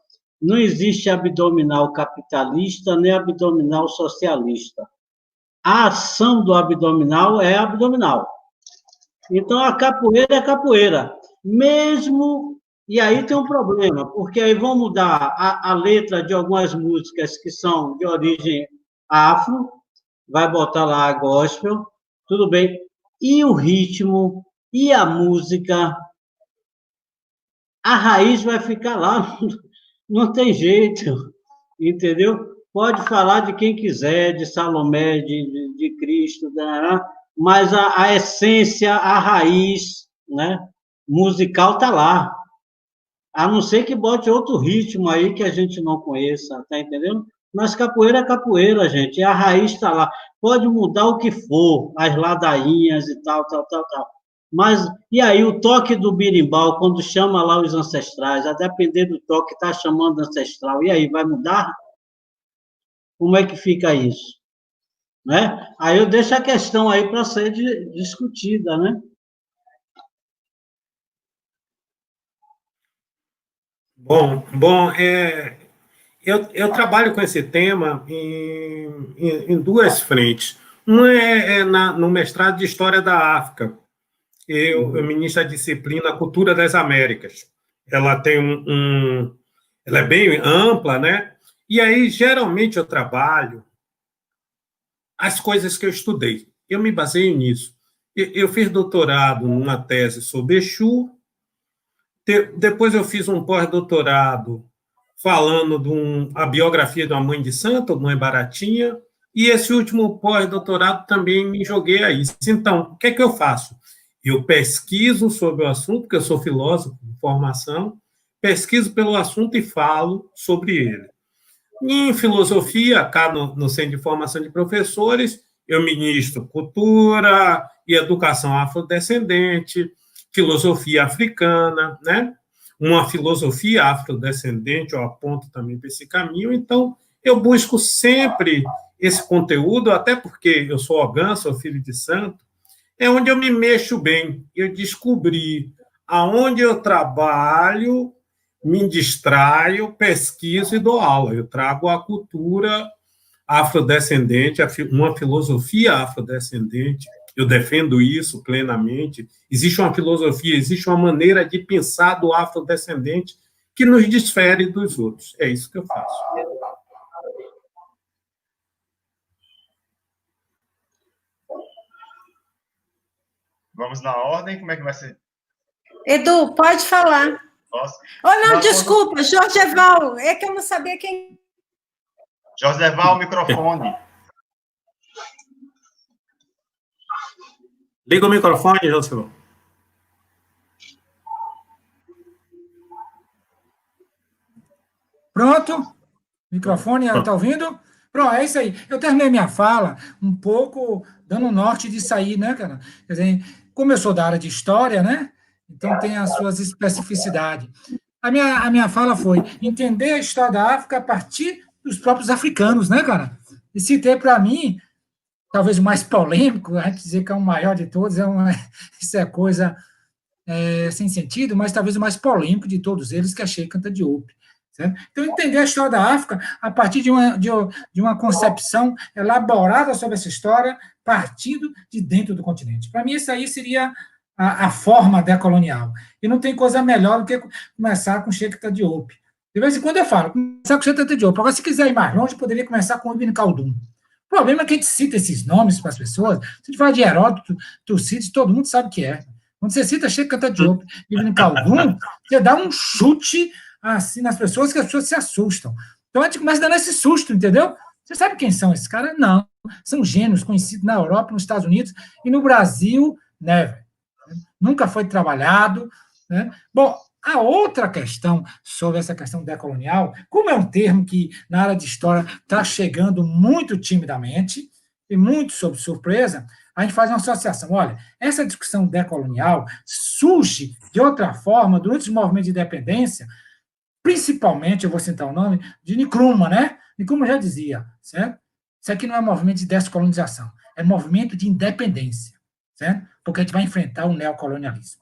não existe abdominal capitalista nem abdominal socialista. A ação do abdominal é abdominal. Então, a capoeira é capoeira. Mesmo... E aí tem um problema, porque aí vão mudar a letra de algumas músicas que são de origem afro, vai botar lá a gospel, tudo bem. E o ritmo, e a música, a raiz vai ficar lá, não tem jeito, entendeu? Pode falar de quem quiser, de Salomé, de Cristo, mas a essência, a raiz, né, musical está lá. A não ser que bote outro ritmo aí que a gente não conheça, tá entendendo? Mas capoeira é capoeira, gente, a raiz está lá. Pode mudar o que for, as ladainhas e tal. Mas, e aí, o toque do berimbau, quando chama lá os ancestrais, a depender do toque, está chamando ancestral, e aí, vai mudar? Como é que fica isso? Né? Aí eu deixo a questão aí para ser discutida, né? Bom, eu trabalho com esse tema em duas frentes. Uma no mestrado de História da África. Eu ministro a disciplina Cultura das Américas. Ela tem ela é bem ampla, né? E aí, geralmente, eu trabalho as coisas que eu estudei. Eu me baseio nisso. Eu fiz doutorado numa tese sobre Exu, depois eu fiz um pós-doutorado falando a biografia de uma mãe de santo, Mãe Baratinha, e esse último pós-doutorado também me joguei a isso. Então, o que é que eu faço? Eu pesquiso sobre o assunto, porque eu sou filósofo de formação, pesquiso pelo assunto e falo sobre ele. Em filosofia, cá no Centro de Formação de Professores, eu ministro cultura e educação afrodescendente, filosofia africana, né? Uma filosofia afrodescendente, eu aponto também para esse caminho, então eu busco sempre esse conteúdo, até porque eu sou ogã, sou filho de santo, é onde eu me mexo bem. Eu descobri aonde eu trabalho, me distraio, pesquiso e dou aula. Eu trago a cultura afrodescendente, uma filosofia afrodescendente. Eu defendo isso plenamente. Existe uma filosofia, existe uma maneira de pensar do afrodescendente que nos difere dos outros. É isso que eu faço. Vamos na ordem? Como é que vai ser? Edu, pode falar. Posso? Não, desculpa, Jorge Eval, é que eu não sabia quem... Jorge Eval, microfone. Liga o microfone, Jorge Eval. Pronto? Microfone, está ouvindo? Pronto, é isso aí. Eu terminei minha fala um pouco dando o norte disso aí, né, cara? Quer dizer, como eu sou da área de história, né? Então tem as suas especificidades. A minha fala foi entender a história da África a partir dos próprios africanos, né, cara? E citei para mim, talvez o mais polêmico, a gente dizer que é o maior de todos, isso é coisa sem sentido, mas talvez o mais polêmico de todos eles, que é Cheikh Anta Diop. Certo? Então, entender a história da África a partir de uma concepção elaborada sobre essa história, partindo de dentro do continente. Para mim, isso aí seria a forma decolonial. E não tem coisa melhor do que começar com Cheikh Anta Diop. De vez em quando eu falo, começar com Cheikh Anta Diop. Agora, se quiser ir mais longe, poderia começar com Ibn Khaldun. O problema é que a gente cita esses nomes para as pessoas. Se a gente fala de Heródoto, Tucídides, todo mundo sabe o que é. Quando você cita Sheikh Anta Diop e Ibn Khaldun, você dá um chute assim nas pessoas que as pessoas se assustam. Então a gente começa dando esse susto, entendeu? Você sabe quem são esses caras? Não. São gênios conhecidos na Europa, nos Estados Unidos e no Brasil, never. Nunca foi trabalhado, né? Bom, a outra questão sobre essa questão decolonial, como é um termo que na área de história está chegando muito timidamente e muito sob surpresa, a gente faz uma associação. Olha, essa discussão decolonial surge de outra forma durante os movimentos de independência, principalmente, eu vou citar o nome, de Nkrumah, né? Nkrumah já dizia, certo? Isso aqui não é movimento de descolonização, é movimento de independência, certo? Porque a gente vai enfrentar o neocolonialismo.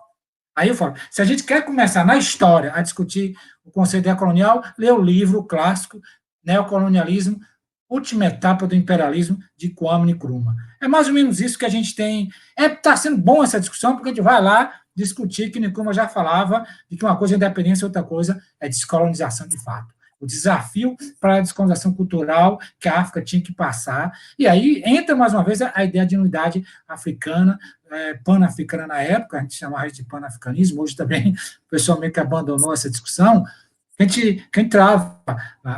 Aí eu falo, se a gente quer começar na história a discutir o conceito decolonial, lê o livro clássico Neocolonialismo, Última Etapa do Imperialismo, de Kwame Nkrumah. É mais ou menos isso que a gente tem. Está sendo bom essa discussão, porque a gente vai lá discutir que Nkrumah já falava de que uma coisa é independência e outra coisa é descolonização de fato. O desafio para a descolonização cultural que a África tinha que passar. E aí entra, mais uma vez, a ideia de unidade africana, pan-africana na época, a gente chamava de pan-africanismo, hoje também o pessoal meio que abandonou essa discussão, que a gente trava.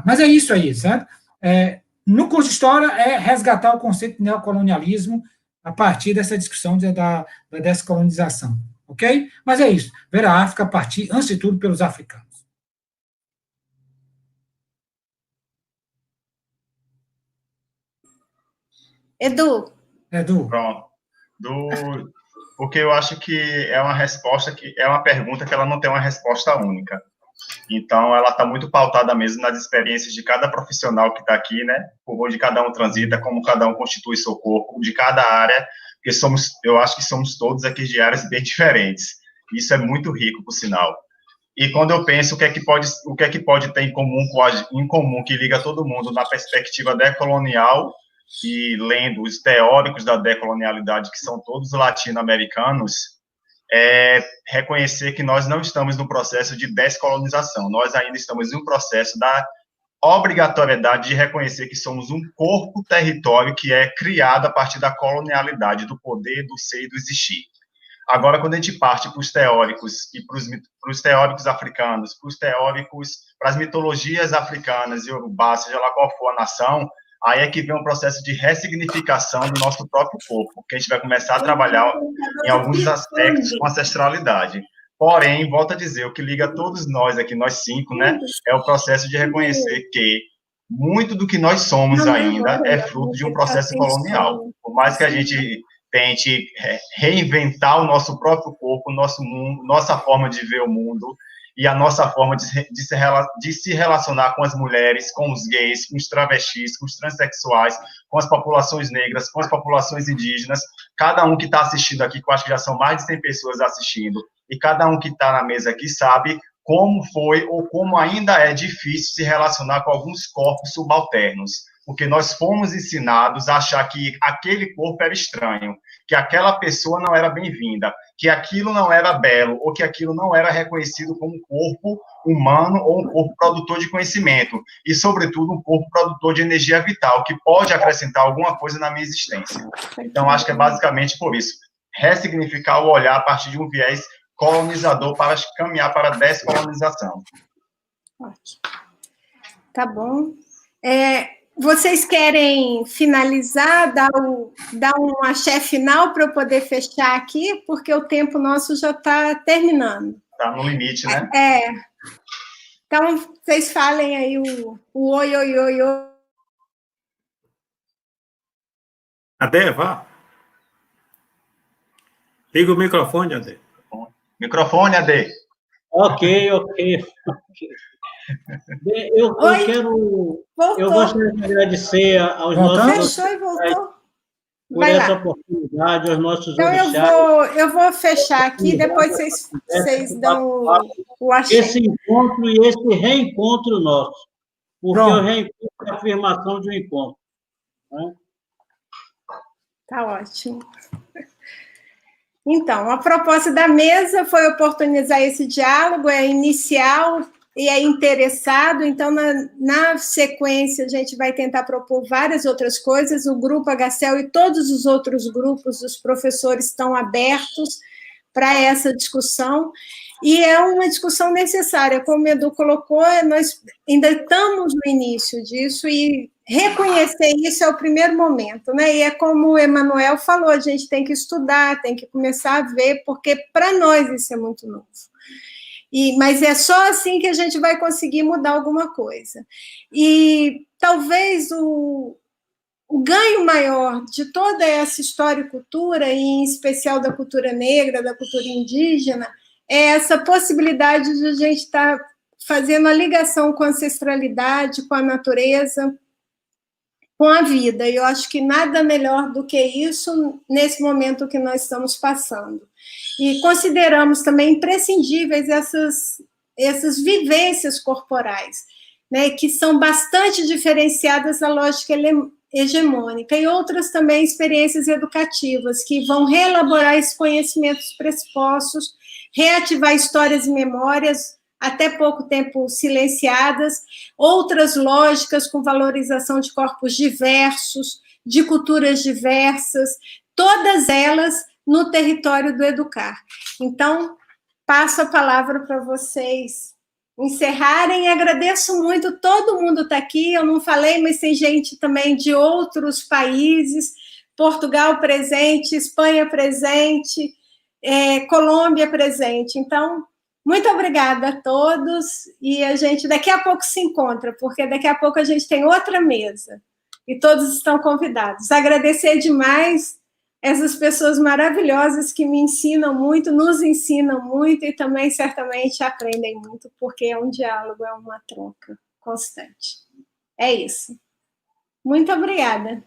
Mas é isso aí, certo? No curso de História é resgatar o conceito de neocolonialismo a partir dessa discussão da descolonização, ok? Mas é isso, ver a África a partir, antes de tudo, pelos africanos. Edu. Pronto. Porque eu acho que é uma resposta que é uma pergunta que ela não tem uma resposta única. Então, ela está muito pautada mesmo nas experiências de cada profissional que está aqui, né? Por onde cada um transita, como cada um constitui seu corpo, de cada área, porque eu acho que somos todos aqui de áreas bem diferentes. Isso é muito rico, por sinal. E quando eu penso o que é que pode ter em comum que liga todo mundo na perspectiva decolonial, e lendo os teóricos da decolonialidade, que são todos latino-americanos, reconhecer que nós não estamos no processo de descolonização, nós ainda estamos no processo da obrigatoriedade de reconhecer que somos um corpo-território que é criado a partir da colonialidade, do poder, do ser e do existir. Agora, quando a gente parte para os teóricos e para os teóricos africanos, para as mitologias africanas e urubás, seja lá qual for a nação, aí é que vem um processo de ressignificação do nosso próprio corpo, que a gente vai começar a trabalhar em alguns aspectos com ancestralidade. Porém, volto a dizer, o que liga todos nós aqui, nós 5, né, é o processo de reconhecer que muito do que nós somos ainda é fruto de um processo colonial. Por mais que a gente tente reinventar o nosso próprio corpo, o nosso mundo, nossa forma de ver o mundo, e a nossa forma de se relacionar com as mulheres, com os gays, com os travestis, com os transexuais, com as populações negras, com as populações indígenas, cada um que está assistindo aqui, que eu acho que já são mais de 100 pessoas assistindo, e cada um que está na mesa aqui sabe como foi ou como ainda é difícil se relacionar com alguns corpos subalternos, porque nós fomos ensinados a achar que aquele corpo era estranho, que aquela pessoa não era bem-vinda, que aquilo não era belo, ou que aquilo não era reconhecido como um corpo humano ou um corpo produtor de conhecimento, e, sobretudo, um corpo produtor de energia vital, que pode acrescentar alguma coisa na minha existência. Então, acho que é basicamente por isso, ressignificar o olhar a partir de um viés colonizador para caminhar para a descolonização. Ótimo. Tá bom. Vocês querem finalizar, dar um axé final para eu poder fechar aqui? Porque o tempo nosso já está terminando. Está no limite, né? Então, vocês falem aí o oi, oi, oi, oi. Ade, vá. Liga o microfone, Ade. Microfone, Ade. Ok. Bem, eu gostaria de agradecer aos nossos... Fechou e voltou? Por essa oportunidade, aos nossos orixás. Eu vou fechar aqui, depois vocês dão o axé. Esse encontro e esse reencontro nosso. Porque o reencontro é a afirmação de um encontro. Né? Tá ótimo. Então, a proposta da mesa foi oportunizar esse diálogo, inicial e é interessado, então, na sequência, a gente vai tentar propor várias outras coisas, o Grupo HCL e todos os outros grupos dos professores estão abertos para essa discussão, e é uma discussão necessária, como o Edu colocou, nós ainda estamos no início disso, e reconhecer isso é o primeiro momento, né? E é como o Emanuel falou, a gente tem que estudar, tem que começar a ver, porque para nós isso é muito novo. Mas é só assim que a gente vai conseguir mudar alguma coisa. E talvez o ganho maior de toda essa história e cultura, e em especial da cultura negra, da cultura indígena, é essa possibilidade de a gente estar fazendo a ligação com a ancestralidade, com a natureza, com a vida. E eu acho que nada melhor do que isso nesse momento que nós estamos passando. E consideramos também imprescindíveis essas vivências corporais, né, que são bastante diferenciadas da lógica hegemônica, e outras também experiências educativas, que vão reelaborar esses conhecimentos pressupostos, reativar histórias e memórias, até pouco tempo silenciadas, outras lógicas com valorização de corpos diversos, de culturas diversas, todas elas no território do educar. Então, passo a palavra para vocês encerrarem, e agradeço muito, todo mundo está aqui, eu não falei, mas tem gente também de outros países, Portugal presente, Espanha presente, Colômbia presente. Então, muito obrigada a todos, e a gente daqui a pouco se encontra, porque daqui a pouco a gente tem outra mesa, e todos estão convidados. Agradecer demais essas pessoas maravilhosas que me ensinam muito, nos ensinam muito, e também certamente aprendem muito, porque é um diálogo, é uma troca constante. É isso. Muito obrigada.